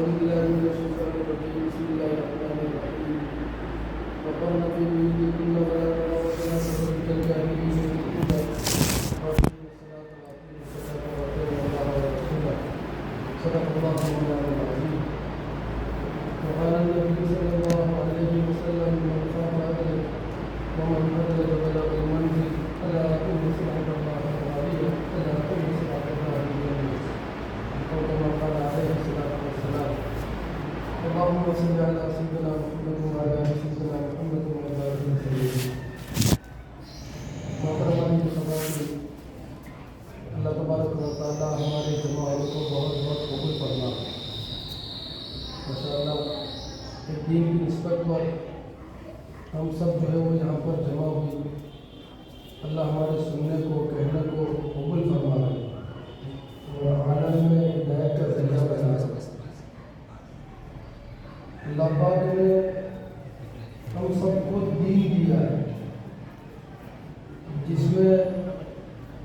بالله من الشيطان الرجيم بسم الله الرحمن الرحيم وقرن في بيوتكن ولا تبرجن تبرج الجاهلية الأولى وأقيموا الصلاة وآتوا الزكاة وأطيعوا الله ورسوله صدق الله مولانا العظيم. وقال النبي صلى الله عليه وسلم من خاف أدرك ومن أدرك بلغ المنزل ألا أقول سبحان الله العظيم ألا أقول سبحان الله العظيم أو كما قال عليه الصلاة والسلام. اللهم صل على سيدنا محمد وعلى آل سيدنا محمد وبارك وسلم. محترم سامعین، اللہ تبارک و تعالیٰ ہمارے جماعت کو بہت بہت قبول فرما. ماشاء اللہ ایک دین کی نسبت پر ہم سب جو ہے وہ یہاں پر جمع ہوئی. اللہ ہمارے سننے کو کہنے کو قبول فرما رہے اور عالم میں ہدایت کا ذریعہ بنا رہے. اللہ پاک نے ہم سب کو دین دیا ہے جس میں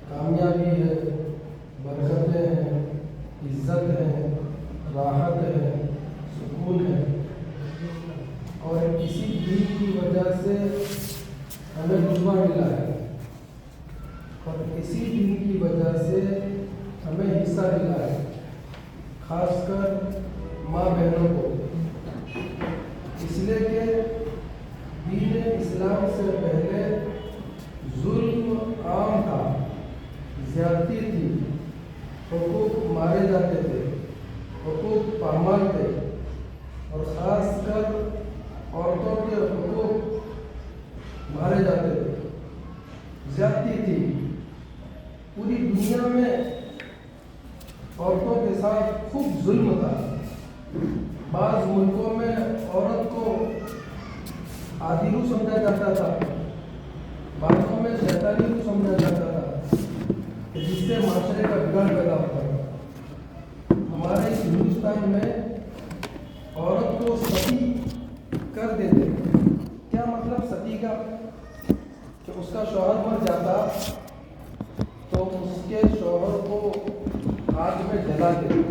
کامیابی ہے، برکتیں ہیں، عزت ہے، راحت ہے، سکون ہے. اور اسی دین کی وجہ سے ہمیں رتبہ ملا ہے اور اسی دین کی وجہ سے ہمیں حصہ ملا ہے، خاص کر ماں بہنوں کو. اس لیے کہ دین اسلام سے پہلے ظلم عام تھا، زیادتی تھی، حقوق مارے جاتے تھے، حقوق پامال تھے اور خاص کر عورتوں کے حقوق مارے جاتے تھے، زیادتی تھی. پوری دنیا میں عورتوں کے ساتھ خوب ظلم تھا. بعض ملکوں میں عورت کو آدھی روح سمجھا جاتا تھا، بعضوں میں شیطانی روح سمجھا جاتا تھا جس سے معاشرے کا بگاڑ پیدا ہوتا تھا. ہمارے اس ہندوستان میں عورت کو ستی کر دیتے. کیا مطلب ستی کا؟ کہ اس کا شوہر مر جاتا تو اس کے شوہر کو آگ میں جلا دیتے.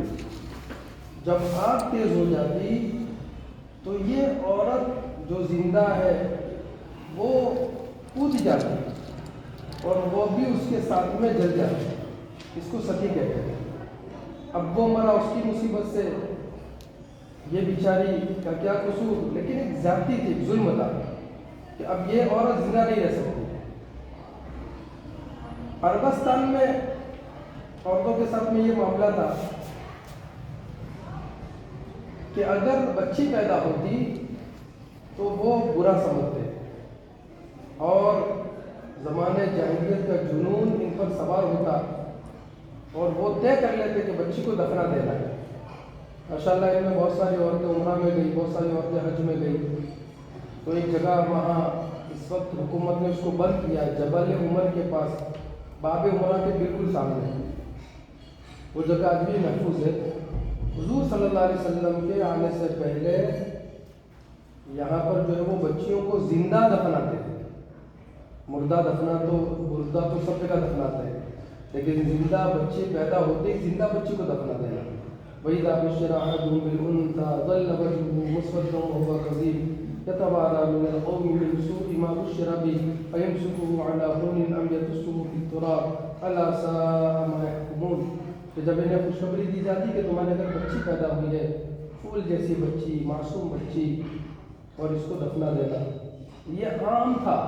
جب آگ تیز ہو جاتی تو یہ عورت جو زندہ ہے وہ کود جاتی اور وہ بھی اس کے ساتھ میں جل جاتی. اس کو ستی کہتے ہیں. اب وہ مرا اس کی مصیبت سے، یہ بیچاری کا کیا قصور، لیکن ایک زیادتی تھی، ظلم تھا کہ اب یہ عورت زندہ نہیں رہ سکتی. عربستان میں عورتوں کے ساتھ میں یہ معاملہ تھا کہ اگر بچی پیدا ہوتی تو وہ برا سمجھتے اور زمانے جاہلیت کا جنون ان پر سوار ہوتا اور وہ طے کر لیتے کہ بچی کو دفنا دینا ہے. ماشاءاللہ ان میں بہت ساری عورتیں عمرہ میں گئی، بہت ساری عورتیں حج میں گئی. تو ایک جگہ وہاں اس وقت حکومت نے اس کو بند کیا، جبل عمر کے پاس، باب عمرہ کے بالکل سامنے. وہ جگہ آج بھی محفوظ ہے. حضور صلی اللہ علیہ وسلم کے آنے سے پہلے یہاں پر جو ہے وہ بچیوں کو زندہ دفناتے تھے. مردہ تو سب جگہ دفناتے ہیں، لیکن زندہ بچی پیدا ہوتے ہی زندہ بچی کو دفنا دینا. وَإِذَا بُشِّرَ أَحَدُهُم بِالْأُنثَىٰ ظَلَّ وَجْهُهُ مُسْوَدًّا وَهُوَ كَظِيمٌ يَتَوَارَىٰ مِنَ الْقَوْمِ مِنْ سُوءِ مَا بُشِّرَ بِهِ أَيُمْسِكُهُ عَلَىٰ هُونٍ أَمْ يَدُسُّهُ فِي التُّرَابِ أَلَا سَاءَ مَا يَحْكُمُونَ. کہ جب انہیں خوشخبری دی جاتی کہ تمہارے گھر بچی پیدا ہوئی ہے، پھول جیسی بچی، معصوم بچی، اور اس کو دفنا دینا، یہ عام تھا.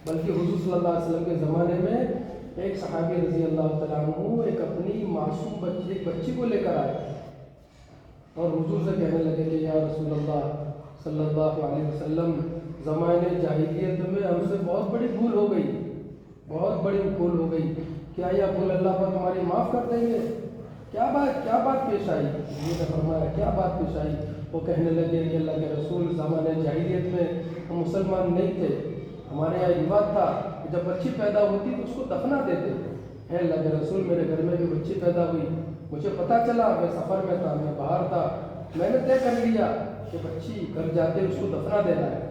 بلکہ حضور صلی اللہ علیہ وسلم کے زمانے میں ایک صحابی رضی اللہ تعالیٰ عنہ ایک اپنی معصوم بچی، ایک بچی کو لے کر آئے اور حضور سے کہنے لگے کہ یا رسول اللہ صلی اللہ علیہ وسلم، زمانے جاہلیت میں ہم سے بہت بڑی بھول ہو گئی، بہت بڑی بھول ہو گئی. کیا یہ بھول اللہ پر ہماری معاف کر دیں گے؟ کیا بات پیش آئی؟ یہ نے فرمایا کیا بات پیش آئی؟ وہ کہنے لگے کہ اللہ کے رسول، زمانے جاہلیت میں ہم مسلمان نہیں تھے، ہمارے یہاں رواج تھا کہ جب بچی پیدا ہوتی تو اس کو دفنا دیتے تھے. اے اللہ کے رسول، میرے گھر میں بھی بچی پیدا ہوئی، مجھے پتہ چلا، میں سفر میں تھا، میں باہر تھا، میں نے طے کر لیا کہ بچی گھر جاتے اس کو دفنا دینا ہے.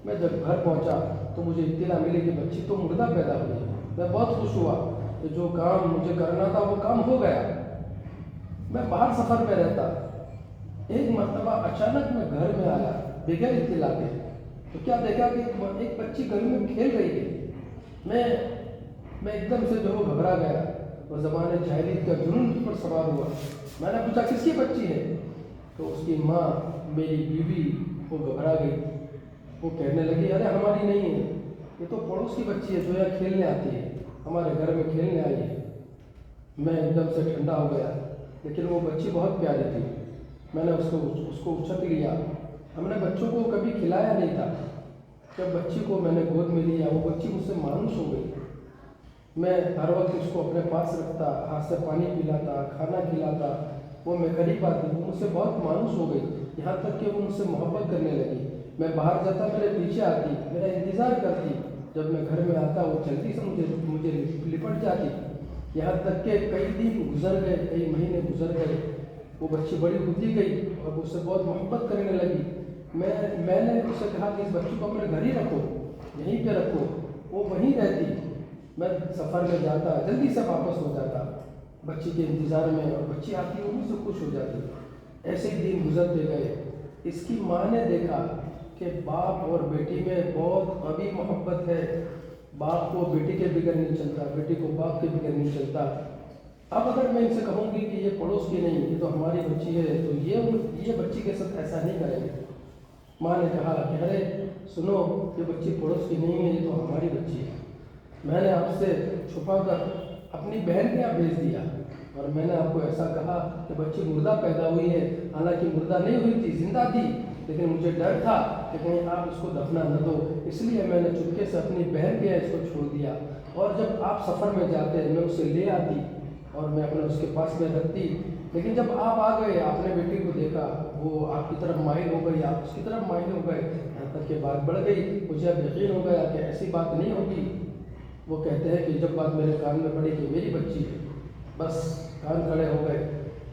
میں جب گھر پہنچا تو مجھے اطلاع ملی کہ بچی تو مردہ پیدا ہوئی. میں بہت خوش ہوا کہ جو کام مجھے کرنا تھا وہ کام ہو گیا. میں باہر سفر میں رہتا ایک مرتبہ اچانک میں گھر میں آیا بغیر اطلاع کے، تو کیا دیکھا کہ ایک بچی گھر میں کھیل رہی ہے۔ میں ایک دم سے جو وہ گھبرا گیا، اور زمانے جاہلیت کا جنون مجھ پر سوار ہوا۔ میں نے پوچھا کس کی بچی ہے؟ تو اس کی ماں، میری بیوی، وہ گھبرا گئی۔ وہ کہنے لگی ارے ہماری نہیں ہے، یہ تو پڑوس کی بچی ہے جو یہاں کھیلنے آتی ہے، ہمارے گھر میں کھیلنے آئی ہے۔ میں ایک دم سے ٹھنڈا ہو گیا، لیکن وہ بچی بہت پیاری تھی۔ میں نے اس کو اچک لیا۔ ہم نے بچوں کو کبھی کھلایا نہیں تھا۔ جب بچی کو میں نے گود میں لیا، وہ بچی مجھ سے مانوس ہو گئی۔ میں ہر وقت اس کو اپنے پاس رکھتا، ہاتھ سے پانی پلاتا، کھانا کھلاتا، وہ میں قریب آتی، وہ مجھ سے بہت مانوس ہو گئی، یہاں تک کہ وہ مجھ سے محبت کرنے لگی۔ میں باہر جاتا میرے پیچھے آتی، میرا انتظار کرتی۔ جب میں گھر میں آتا وہ جلدی سے مجھے لپٹ جاتی۔ یہاں تک کہ کئی دن گزر گئے، کئی مہینے گزر گئے، وہ بچی بڑی ہوتی گئی اور مجھ سے بہت محبت کرنے لگی۔ میں نے اس سے کہا کہ اس بچی کو اپنے گھر ہی رکھو، یہیں پہ رکھو۔ وہ وہیں رہتی۔ میں سفر میں جاتا، جلدی سے واپس ہو جاتا بچی کے انتظار میں، اور بچی آتی وہ مجھ سے خوش ہو جاتی۔ ایسے ہی دن گزرتے گئے۔ اس کی ماں نے دیکھا کہ باپ اور بیٹی میں بہت قوی محبت ہے، باپ کو بیٹی کے بغیر نہیں چلتا، بیٹی کو باپ کے بغیر نہیں چلتا۔ اب اگر میں ان سے کہوں گی کہ یہ پڑوس کی نہیں، یہ تو ہماری بچی ہے، تو یہ بچی کے ساتھ ایسا نہیں کریں گے۔ ماں نے کہا کہ ارے سنو، یہ بچی پڑوس کی نہیں ہے، یہ تو ہماری بچی ہے۔ میں نے آپ سے چھپا کر اپنی بہن کے یہاں بھیج دیا، اور میں نے آپ کو ایسا کہا کہ بچی مردہ پیدا ہوئی ہے، حالانکہ مردہ نہیں ہوئی تھی، زندہ تھی، لیکن مجھے ڈر تھا کہ کہیں آپ اس کو دفنا نہ دو، اس لیے میں نے چپکے سے اپنی بہن کے یہاں اس کو چھوڑ دیا۔ اور جب آپ سفر میں جاتے میں اسے لے آتی اور میں اپنے اس کے پاس میں رکھتی، لیکن جب آپ آ گئے، آپ نے بیٹی کو دیکھا، وہ آپ کی طرف مائل ہو گئی، آپ اس کی طرف مائل ہو گئے، یہاں تک کہ بات بڑھ گئی۔ مجھے اب یقین ہو گیا کہ ایسی بات نہیں ہوگی۔ وہ کہتے ہیں کہ جب بات میرے کان میں پڑی کہ میری بچی ہے، بس کان کھڑے ہو گئے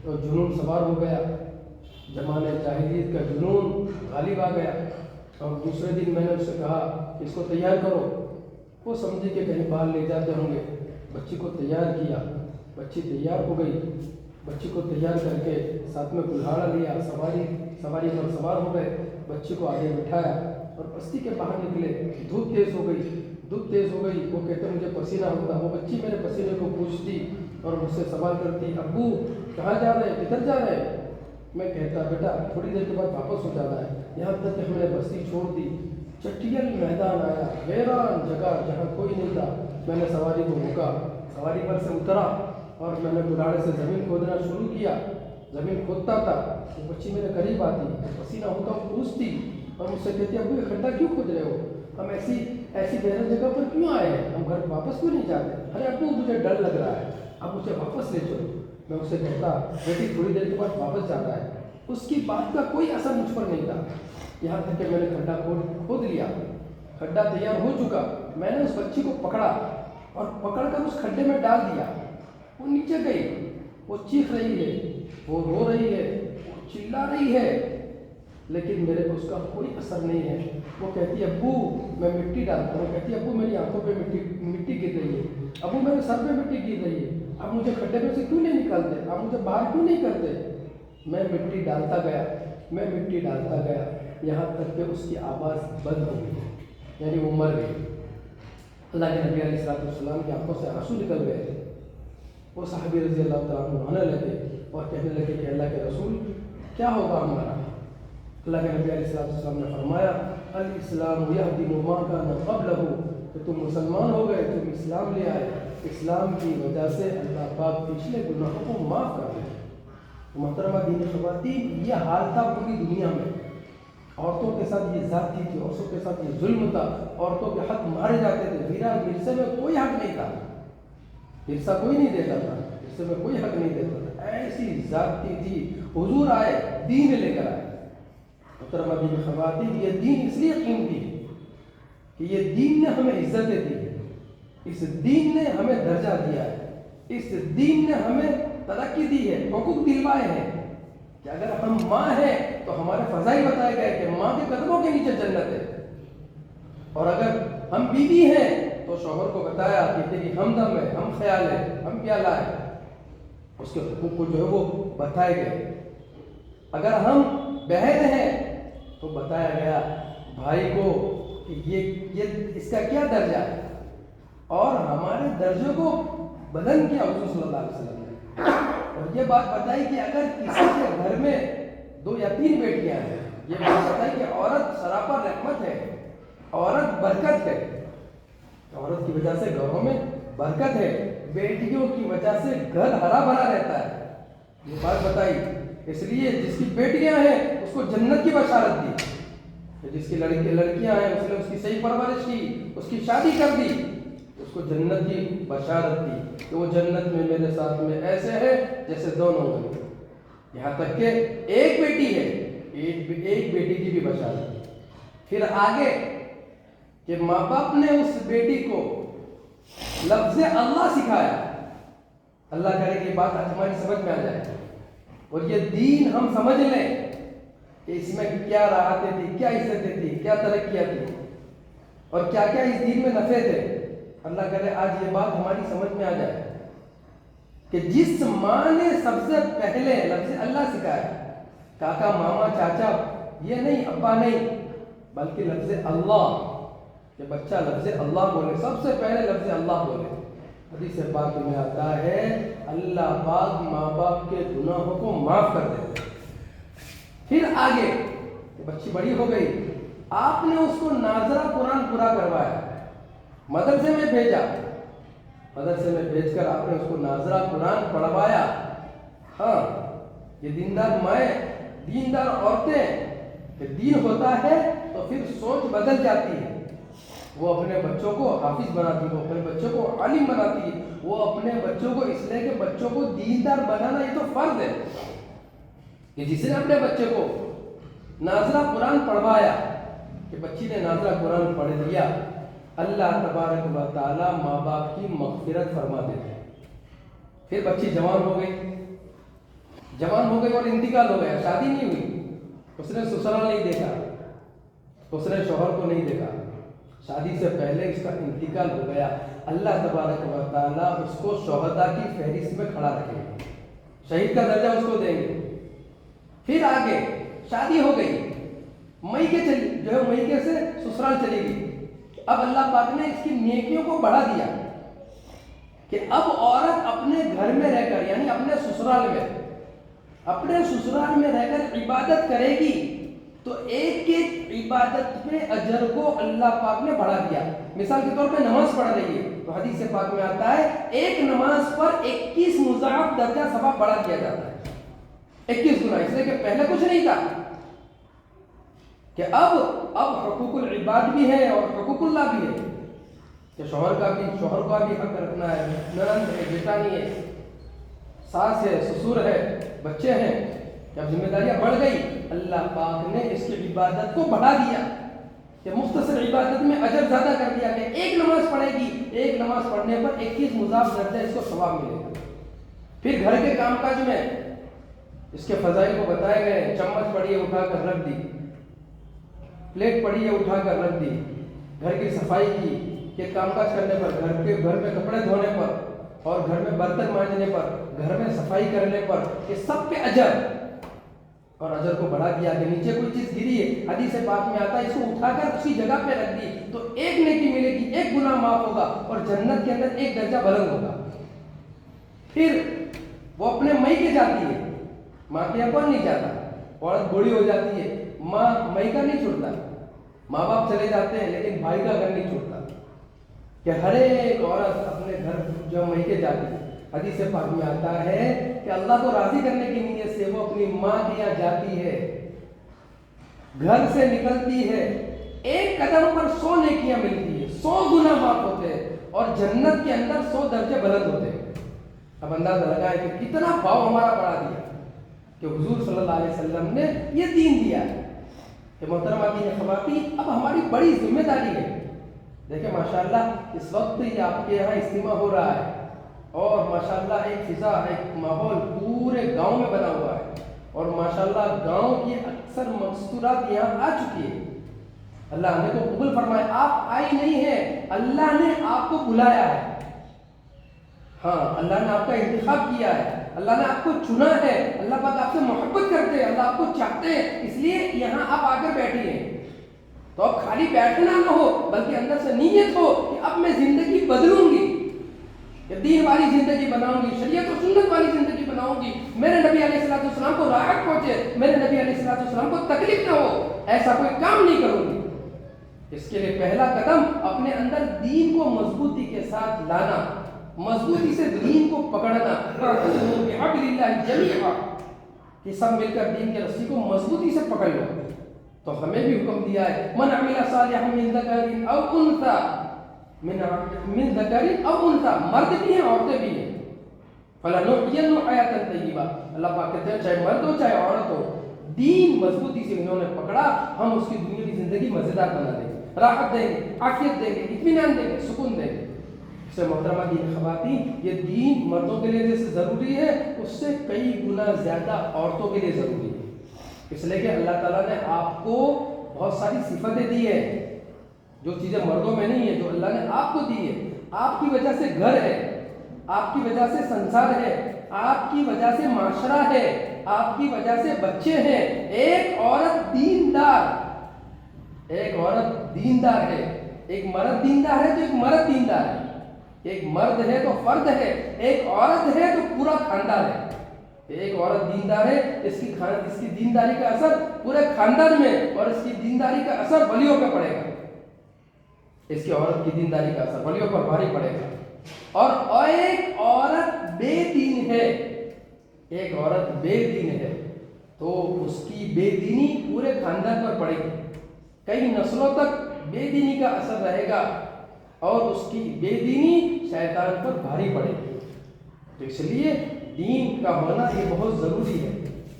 اور جنون سوار ہو گیا۔ زمانے جاہلیت کا جنون غالب آ گیا، اور دوسرے دن میں نے اس سے کہا کہ اس کو تیار کرو۔ وہ سمجھی کہ کہیں باہر لے جاتے ہوں گے۔ بچی کو تیار کیا، بچی تیار ہو گئی۔ بچی کو تیار کر کے ساتھ میں کلہاڑا لیا، سواری پر سوار ہو گئے، بچی کو آگے بٹھایا اور بستی کے باہر نکلے۔ دھوپ تیز ہو گئی، وہ کہتے مجھے پسینہ ہوتا۔ وہ بچی میرے پسینے کو پوچھتی اور مجھ سے سوال کرتی، ابو کہاں جا رہے ہیں، کدھر جا رہے ہیں؟ میں کہتا بیٹا تھوڑی دیر کے بعد واپس ہو جانا ہے۔ یہاں تک کہ ہم نے بستی چھوڑ دی، چٹیل میدان آیا، ویران جگہ جہاں کوئی نہیں تھا۔ میں نے سواری کو روکا، سواری پر سے اترا اور میں نے کلاڑے سے زمین کھودنا شروع کیا۔ زمین کھودتا تھا، وہ بچی میرے قریب آتی، پسینہ ہوتا وہ پوچھتی اور مجھ سے کہتی ابو یہ کھڈا کیوں کھود رہے ہو، ہم ایسی ویران جگہ پر کیوں آئے ہیں، ہم گھر واپس کیوں نہیں جاتے؟ ارے ابو مجھے ڈر لگ رہا ہے، اب مجھے واپس لے چلو۔ میں اسے کہتا بیٹی تھوڑی دیر کے بعد واپس جاتا ہے۔ اس کی بات کا کوئی اثر مجھ پر نہیں تھا، یہاں تک کہ میں نے کھڈا کھود لیا، کھڈا تیار ہو چکا۔ میں نے اس بچی کو پکڑا اور پکڑ کر اس کھڈے میں ڈال دیا۔ وہ نیچے گئی، وہ چیخ رہی ہے، وہ رو رہی ہے، وہ چلا رہی ہے، لیکن میرے کو اس کا کوئی اثر نہیں ہے۔ وہ کہتی ابو میں مٹی ڈالتا ہوں، کہتی ابو میری آنکھوں پہ مٹی گر رہی ہے، ابو میرے سر پہ مٹی گر رہی ہے، اب مجھے کھڈے میں سے کیوں نہیں نکالتے، اب مجھے باہر کیوں نہیں کرتے؟ میں مٹی ڈالتا گیا، یہاں تک کہ اس کی آواز بند ہو گئی، یعنی وہ مر گئی۔ اللہ کے نبی علیہ السلام کی آنکھوں سے آنسو نکل گئے تھے۔ وہ صحابی رضی اللہ تعالیٰ عنہ رونے لگے اور کہنے لگے کہ اللہ کے رسول کیا ہوگا ہمارا؟ اللہ کے نبی علیہ السلام نے فرمایا الاسلام یہدم ما کان قبلہ، کہ تم مسلمان ہو گئے، تم اسلام لے آئے، اسلام کی وجہ سے اللہ پاک پچھلے گناہوں کو معاف کر دے۔ محترمہ دینی خواتین، یہ حال تھا پوری دنیا میں، عورتوں کے ساتھ یہ زیادتی تھی، عورتوں کے ساتھ یہ ظلم تھا، عورتوں کے حق مارے جاتے تھے، ورثے میں کوئی حق نہیں تھا، حصہ کوئی نہیں دیتا تھا، حصے میں کوئی حق نہیں دیتا تھا، ایسی زیادتی تھی۔ حضور آئے، دین لے کر آئے۔ محترمہ دینی خواتین، یہ دین اس لیے قیمتی ہے کہ یہ دین نے ہمیں عزتیں دی ہے، اس دین نے ہمیں درجہ دیا ہے، اس دین نے ہمیں ترقی دی ہے، حقوق دلوائے ہیں کہ اگر ہم ماں ہیں تو ہمارے فضائل بتائے گئے کہ ماں کے قدموں کے نیچے جنت ہے، اور اگر ہم بیوی ہیں تو شوہر کو بتایا کہ تیری ہمدم ہے، ہم خیال ہے، ہم پیالہ ہے، اس کے حقوق کو جو ہے وہ بتائے گئے۔ اگر ہم بہن ہیں تو بتایا گیا بھائی کو کہ یہ اس کا کیا درجہ ہے، اور ہمارے درجوں کو بلند کیا حضور صلی اللہ علیہ وسلم نے، اور یہ بات بتائی کہ اگر کسی کے گھر میں 2 یا 3 بیٹیاں ہیں، یہ بات بتائی کہ عورت سراپا رحمت ہے، عورت برکت ہے، عورت کی وجہ سے گھروں میں برکت ہے، بیٹیوں کی وجہ سے گھر ہرا بھرا رہتا ہے، یہ بات بتائی۔ اس لیے جس کی بیٹیاں ہیں اس کو جنت کی بشارت دی، جس کی لڑکیاں ہیں اس نے اس کی صحیح پرورش کی، اس کی شادی کر دی، اس کو جنت کی بشارت دی کہ وہ جنت میں میرے ساتھ میں ایسے ہے جیسے دونوں ہیں، یہاں تک کہ ایک بیٹی ہے، ایک بیٹی کی بھی بشارت دی۔ پھر آگے کہ ماں باپ نے اس بیٹی کو لفظ اللہ سکھایا، اللہ کرے کہ یہ بات ہماری سمجھ میں آ جائے اور یہ دین ہم سمجھ لیں کہ اس میں کیا راحتیں تھی، کیا عزتیں تھی، کیا ترقیاں تھی اور کیا کیا اس دین میں نفع تھے۔ اللہ کرے آج یہ بات ہماری سمجھ میں آ جائے کہ جس ماں نے سب سے پہلے لفظ اللہ سکھایا، کاکا ماما چاچا یہ نہیں، ابا نہیں، بلکہ لفظ اللہ، کہ بچہ لفظ اللہ بولے، سب سے پہلے لفظ اللہ بولے۔ حدیث پاک میں آتا ہے اللہ پاک ماں باپ کے گناہوں کو معاف کر دیتے۔ پھر آگے کہ بچی بڑی ہو گئی، آپ نے اس کو ناظرہ قرآن پورا کروایا، مدرسے میں بھیجا، مدرسے میں بھیج کر آپ نے اس کو ناظرہ قرآن پڑھوایا۔ ہاں، یہ دیندار مائیں، دیندار عورتیں، کہ دین ہوتا ہے تو پھر سوچ بدل جاتی ہے، وہ اپنے بچوں کو حافظ بناتی ہے، وہ اپنے بچوں کو عالم بناتی ہے، وہ اپنے بچوں کو، اس لیے کہ بچوں کو دیندار بنانا یہ تو فرض ہے کہ جس نے اپنے بچے کو ناظرہ قرآن پڑھوایا، کہ بچی نے ناظرہ قرآن پڑھ لیا، اللہ تبارک و تعالی ماں باپ کی مغفرت فرما دیتے ہیں۔ پھر بچی جوان ہو گئی اور انتقال ہو گیا، شادی نہیں ہوئی، اس نے سسرال نہیں دیکھا، اس نے شوہر کو نہیں دیکھا، شادی سے پہلے اس کا انتقال ہو گیا، اللہ تبارک و تعالیٰ اس کو شہداء کی فہرست میں کھڑا رکھیں گے، شہید کا درجہ اس کو دیں گے۔ پھر آگے شادی ہو گئی، میکے سے سسرال چلی گئی، اب اللہ پاک نے اس کی نیکیوں کو بڑھا دیا کہ اب عورت اپنے گھر میں رہ کر، یعنی اپنے سسرال میں رہ کر عبادت کرے گی تو ایک ایک عبادت پہ اجر کو اللہ پاک نے بڑھا دیا۔ مثال کے طور پہ نماز پڑھ رہی ہے تو حدیث پاک میں آتا ہے ایک نماز پر 21 مضاعف درجہ ثواب بڑھا دیا جاتا ہے، 21 گنا، اس لیے کہ پہلے کچھ نہیں تھا، کہ اب حقوق العباد بھی ہے اور حقوق اللہ بھی ہے، کہ شوہر کا بھی حق رکھنا ہے، نند ہے، جیٹھانی ہے، ساس ہے، سسر ہے، بچے ہیں، جب ذمہ داریاں بڑھ گئی اللہ پاک نے اس کی عبادت کو بڑھا دیا، کہ مختصر عبادت میں اجر زیادہ کر دیا، کہ ایک نماز پڑھے گی، ایک نماز پڑھنے پر 21 مضاعف درجہ اس کو ثواب ملے گا۔ پھر گھر کے کام کاج میں اس کے فضائل کو بتائے گئے، چمچ پڑی ہے اٹھا کر رکھ دی، پلیٹ پڑی ہے اٹھا کر رکھ دی، گھر کی صفائی کی، کہ کام کاج کرنے پر، گھر میں کپڑے دھونے پر اور گھر میں برتن مانجنے پر، گھر میں صفائی کرنے پر، یہ سب پہ اجر، اور اجر کو بڑھا دیا کہ نیچے کوئی چیز گری ہے، حدیث پاک میں آتا ہے اس کو اٹھا کر اسی جگہ پہ رکھ دی تو ایک نیکی ملے گی، ایک گناہ معاف ہوگا اور جنت کے اندر ایک درجہ بلند ہوگا۔ پھر وہ اپنے میکے جاتی ہے، ماں کے یہاں کون نہیں جاتا، عورت بوڑھی ہو جاتی ہے، ماں میکا نہیں چھوڑتا، ماں باپ چلے جاتے ہیں لیکن بھائی کا گھر نہیں چھوڑتا، کہ ہر ایک عورت اپنے گھر جو میکے جاتی ہے، حدیث پاک میں آتا ہے کہ اللہ کو راضی کرنے کی نیت سے وہ اپنی ماں کے یہاں جاتی ہے، گھر سے نکلتی ہے، ایک قدم پر 100 نیکیاں ملتی ہے، 100 گناہ معاف ہوتے ہیں اور جنت کے اندر 100 درجے بلند ہوتے ہیں۔ اب اندازہ لگائے کہ کتنا بھاؤ ہمارا بڑھا دیا کہ حضور صلی اللہ علیہ وسلم نے یہ دین دیا ہے۔ کہ محترمہ کی خواتین، اب ہماری بڑی ذمہ داری ہے، دیکھیں ماشاءاللہ اس وقت یہ آپ کے یہاں اجتماع ہو رہا ہے اور ماشاءاللہ ایک فضا، ایک ماحول پورے گاؤں میں بنا ہوا ہے اور ماشاءاللہ گاؤں کی اکثر مستورات یہاں آ چکی ہے، اللہ ہمیں کو قبول فرمائے۔ آپ آئی نہیں ہیں، اللہ نے آپ کو بلایا ہے، ہاں اللہ نے آپ کا انتخاب کیا ہے اللہ نے آپ کو چنا ہے، اللہ پاک آپ سے محبت کرتے ہیں، اللہ آپ کو چاہتے ہیں، اس لیے یہاں آپ آ کر بیٹھے ہیں۔ تو اب خالی بیٹھنا نہ ہو بلکہ اندر سے نیت ہو کہ اب میں زندگی بدلوں گی، کہ دین والی زندگی بناؤں گی، شریعت و سنت والی زندگی بناؤں گی، میرے نبی علیہ الصلوۃ والسلام کو راحت پہنچے، میرے نبی علیہ الصلوۃ والسلام کو تکلیف نہ ہو، ایسا کوئی کام نہیں کروں گی۔ اس کے لیے پہلا قدم اپنے اندر دین کو مضبوطی کے ساتھ لانا، مضبوطی سے دین کو پکڑنا، بحبل اللہ جمیعا، کہ سب مل کر دین کے رسی کو مضبوطی سے پکڑ لو۔ تو ہمیں بھی حکم دیا ہے من عمل صالحا من ذکر او انثى، من ذکر او انثى، مرد بھی ہیں عورتیں بھی ہیں، فلنحینہ حیاۃ طیبہ، اللہ پاک کہتے ہیں چاہے مرد ہو چاہے عورت ہو، دین مضبوطی سے انہوں نے پکڑا، ہم اس کی دنیا کی زندگی مزیدار بنا دیں گے، راحت دیں گے، عافیت دیں گے، اطمینان دیں گے، سکون دیں گے۔ اس سے محترمہ دین خواتین، یہ دین مردوں کے لیے جیسے ضروری ہے اس سے کئی گنا زیادہ عورتوں کے لیے ضروری ہے، اس لیے کہ اللہ تعالیٰ نے آپ کو بہت ساری صفتیں دی ہیں جو چیزیں مردوں میں نہیں ہے، جو اللہ نے آپ کو دی ہے۔ آپ کی وجہ سے گھر ہے، آپ کی وجہ سے سنسار ہے، آپ کی وجہ سے معاشرہ ہے، آپ کی وجہ سے بچے ہیں۔ ایک عورت دیندار، ایک عورت دیندار ہے، ایک مرد دیندار ہے تو ایک مرد دیندار ہے، ایک مرد ہے تو فرد ہے، ایک عورت ہے تو پورا خاندان ہے۔ ایک عورت دیندار ہے، اس کی دینداری کا اثر پورے خاندان میں، اور اس کی دینداری کا اثر ولیوں پہ پڑے گا، اس کی عورت کی دینداری کا اثر ولیوں پر بھاری پڑے گا۔ اور ایک عورت بے دین ہے، ایک عورت بے دین ہے تو اس کی بے دینی پورے خاندان پر پڑے گی، کئی نسلوں تک بے دینی کا اثر رہے گا، اور اس کی بے دینی شیطان پر بھاری پڑے گی۔ تو اس لیے دین کا ہونا یہ بہت ضروری ہے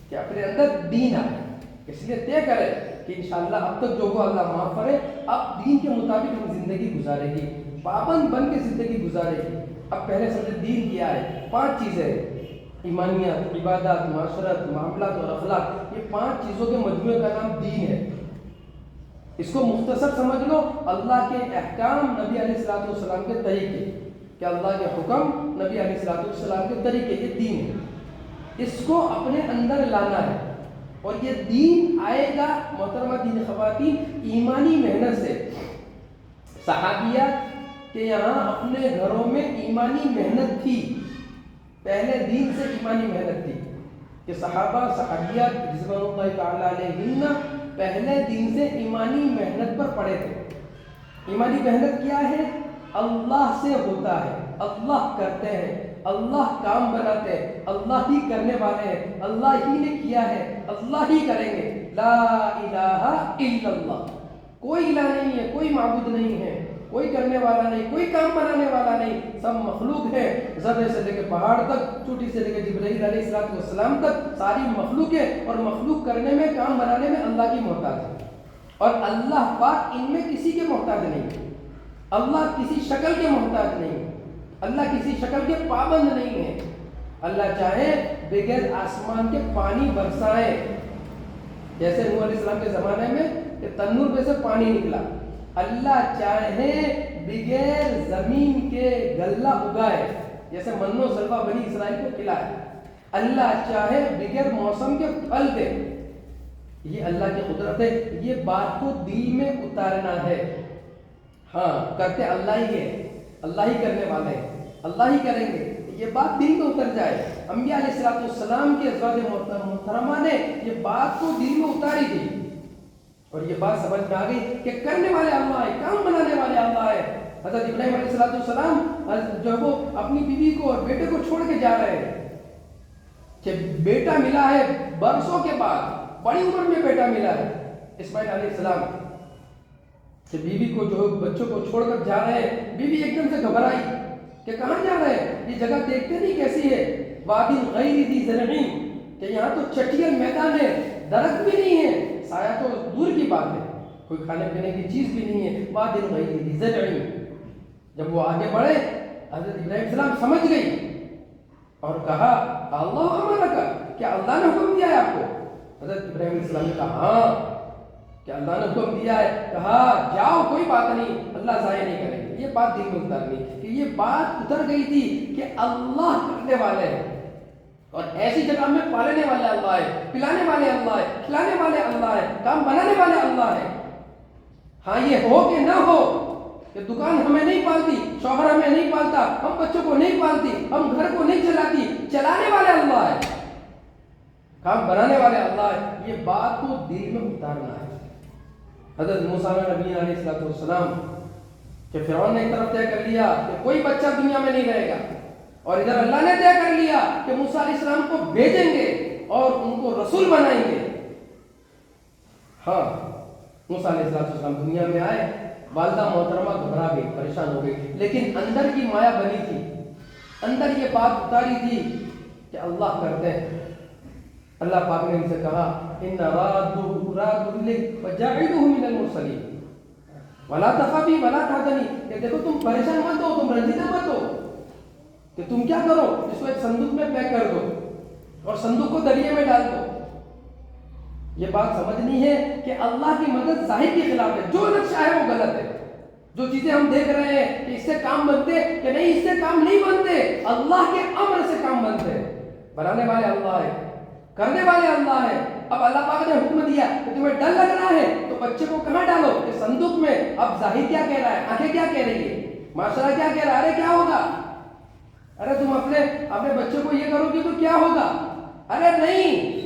کہ اپنے اندر دین آئے، اس لیے طے کرے کہ انشاءاللہ اب تک جو وہ اللہ معاف کرے، اب دین کے مطابق ہم زندگی گزارے گی، پابند بن کے زندگی گزارے گی۔ اب پہلے سمجھے دین کیا ہے، 5 چیزیں ایمانیات، عبادات، معاشرت، معاملات اور اخلاق، یہ 5 چیزوں کے مجموعے کا نام دین ہے۔ اس کو مختصر سمجھ لو، اللہ کے احکام، نبی علیہ الصلوۃ والسلام کے طریقے، کہ اللہ کے حکم، نبی علیہ الصلوۃ والسلام کے طریقے، یہ دین ہے۔ اس کو اپنے اندر لانا ہے، اور یہ دین آئے گا محترمہ دین خواتین ایمانی محنت سے۔ صحابیات کے یہاں اپنے گھروں میں ایمانی محنت تھی، پہلے دین سے ایمانی محنت تھی کہ صحابہ صحابیات رضوان اللہ تعالیٰ علیہن پہلے دین سے ایمانی محنت پر پڑے تھے۔ ایمانی محنت کیا ہے؟ اللہ سے ہوتا ہے، اللہ کرتے ہیں، اللہ کام بناتے ہیں، اللہ ہی کرنے والے ہیں، اللہ ہی نے کیا ہے، اللہ ہی کریں گے۔ لا الہ الا اللہ، کوئی الہ نہیں ہے، کوئی معبود نہیں ہے، کوئی کرنے والا نہیں، کوئی کام بنانے والا نہیں، سب مخلوق ہے، ذرے سے لے کے پہاڑ تک، چوٹی سے لے کے جبرائیل علیہ السلام تک، ساری مخلوق ہے، اور مخلوق کرنے میں، کام بنانے میں اللہ کی محتاج ہے، اور اللہ پاک ان میں کسی کے محتاج نہیں، اللہ کسی شکل کے محتاج نہیں، اللہ کسی شکل کے پابند نہیں ہے۔ اللہ چاہے بغیر آسمان کے پانی برسائے، جیسے نوح علیہ السلام کے زمانے میں کہ تنور میں سے پانی نکلا، اللہ چاہے بغیر زمین کے غلہ اگائے، جیسے من و سلوہ بنی اسرائیل کو کھلائے، اللہ چاہے بغیر موسم کے پھل دے، یہ اللہ کی قدرت ہے۔ یہ بات کو دل میں اتارنا ہے، ہاں کرتے اللہ ہی ہے، اللہ ہی کرنے والے ہیں، اللہ ہی کریں گے، یہ بات دل میں اتر جائے۔ انبیاء علیہ السلام کے ازواج محترمہ نے یہ بات کو دل میں اتاری تھی، اور یہ بات سمجھ میں آ گئی کہ کرنے والے اللہ ہے، کام بنانے والے اللہ ہے۔ حضرت ابراہیم علیہ السلام جو وہ اپنی بیوی کو اور بیٹے کو چھوڑ کے جا رہے ہیں، کہ بیٹا ملا ہے برسوں کے بعد، بڑی عمر میں بیٹا ملا ہے اسماعیل علیہ السلام، کہ بیوی کو جو بچوں کو چھوڑ کر جا رہے ہیں، بیوی ایک دم سے گھبرائی کہ کہاں جا رہے ہیں، یہ جگہ دیکھتے نہیں کیسی ہے، وادی غیر ذی زرع، کہ یہاں تو چٹیل میدان ہے، درخت بھی نہیں ہے، سایہ تو دور کی بات ہے، کوئی کھانے پینے کی چیز بھی نہیں ہے، وادی غیر ذی زرع۔ جب وہ آگے بڑھے، حضرت ابراہیم علیہ السلام سمجھ گئی اور کہا اللہ امرک، کیا اللہ نے حکم دیا ہے آپ کو؟ حضرت ابراہیم علیہ السلام نے کہا ہاں، کہ اللہ نے حکم دیا ہے، کہا جاؤ کوئی بات نہیں، اللہ ضائع نہیں کریں گے۔ یہ بات دل میں اترنی کہ یہ بات اتر گئی تھی کہ اللہ کرنے والے ہیں، اور ایسی جگہ میں پالنے والے اللہ ہے، پلانے والے اللہ ہے، کھلانے والے اللہ ہے، کام بنانے والے اللہ ہے۔ ہاں یہ ہو کہ نہ ہو کہ دکان ہمیں نہیں پالتی، شوہر ہمیں نہیں پالتا، ہم بچوں کو نہیں پالتی، ہم گھر کو نہیں چلاتی، چلانے والے اللہ ہے، کام بنانے والے اللہ ہے۔ یہ بات کو دل میں اتارنا ہے۔ حضرت موسیٰ نبی علیہ السلام کہ فرعون نے ایک طرف طے کر لیا کہ کوئی بچہ دنیا میں نہیں رہے گا، اور ادھر اللہ نے طے کر لیا کہ موسیٰ علیہ السلام کو بھیجیں گے اور ان کو رسول بنائیں گے۔ ہاں موسیٰ علیہ السلام دنیا میں آئے، والدہ محترمہ گھبرا گئی، پریشان ہو گئی، لیکن اندر کی مایا بنی تھی، اندر یہ بات اتاری تھی کہ اللہ کرتے ہیں۔ اللہ پاک نے ان سے کہا ان رادوا الیک وجاعلہ من المرسلین ولا تخافی ولا تحزنی، کہ دیکھو تم پریشان مت ہو، تم رنجیدہ مت ہو، کہ تم کیا کرو، اس کو ایک صندوق میں پیک کر دو اور صندوق کو دریا میں ڈال دو۔ یہ بات سمجھنی ہے کہ اللہ کی مدد ظاہر کے خلاف ہے، جو نقشہ ہے وہ غلط ہے۔ جو چیزیں ہم دیکھ رہے ہیں کہ اس سے کام بنتے کہ نہیں، اس سے کام نہیں بنتے، اللہ کے امر سے کام بنتے ہیں۔ بنانے والے اللہ ہے، کرنے والے اللہ ہے۔ اب اللہ پاک نے حکم دیا کہ تمہیں ڈر لگ رہا ہے تو بچے کو کہاں ڈالو؟ کہ صندوق میں۔ اب ظاہر کیا کہہ رہا ہے، آنکھیں کیا کہہ رہی ہے، معاشرہ کیا کہہ رہا ہے، ارے کیا ہوگا، ارے تم اپنے بچے کو یہ کرو گے تو کیا ہوگا، ارے نہیں،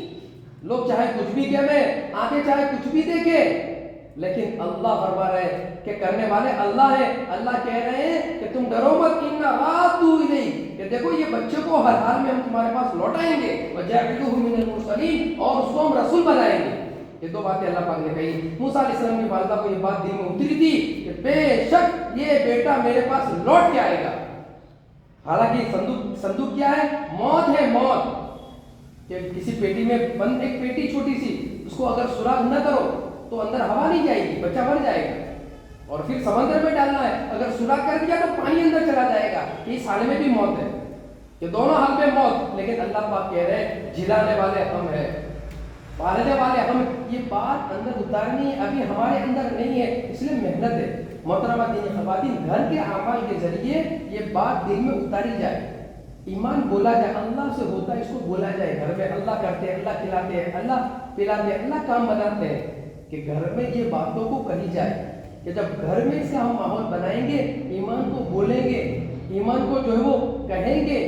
لوگ چاہے کچھ بھی کہیں، آنکھیں چاہے کچھ بھی دیکھیں، لیکن اللہ فرما رہے ہیں کہ کرنے والے اللہ ہے۔ اللہ کہہ رہے ہیں کہ تم ڈرو مت، ان رادوا الیک، کہ دیکھو یہ بچے کو ہر حال میں ہم تمہارے پاس لوٹائیں گے، وجاعلہ من المرسلین، اور اس کو ہم رسول بنائیں گے۔ یہ دو باتیں اللہ پاک نے کہی۔ موسیٰ علیہ السلام کی والدہ کو یہ بات دل میں اتری تھی کہ بے شک یہ بیٹا میرے پاس لوٹ کے آئے گا۔ حالانکہ صندوق کیا ہے، موت ہے، موت، کہ کسی پیٹی میں بند، ایک پیٹی چھوٹی سی، اس کو اگر سوراخ نہ کرو تو اندر ہوا نہیں جائے گی، بچہ مر جائے گا، اور پھر سمندر میں ڈالنا ہے، اگر سوراخ کر دیا تو پانی اندر چلا جائے گا۔ اس حال میں بھی موت ہے، کہ دونوں حال میں موت، لیکن اللہ پاک کہہ رہے ہیں جلانے والے ہم ہیں، پالنے والے ہم۔ یہ بات اندر اتارنی ابھی ہمارے اندر نہیں ہے، اس لیے محنت ہے۔ محترمہ دینی خواتین، گھر کے اعمال کے ذریعے یہ بات دل میں اتاری جائے، ایمان بولا جائے، اللہ سے ہوتا ہے اس کو بولا جائے۔ گھر میں اللہ کرتے ہیں، اللہ کھلاتے ہیں، اللہ پلاتے ہیں، اللہ کام بناتے ہیں، کہ گھر میں یہ باتوں کو کہی جائے کہ جب گھر میں اس کا ہم ماحول بنائیں گے، ایمان کو بولیں گے، ایمان کو جو ہے وہ کہیں گے،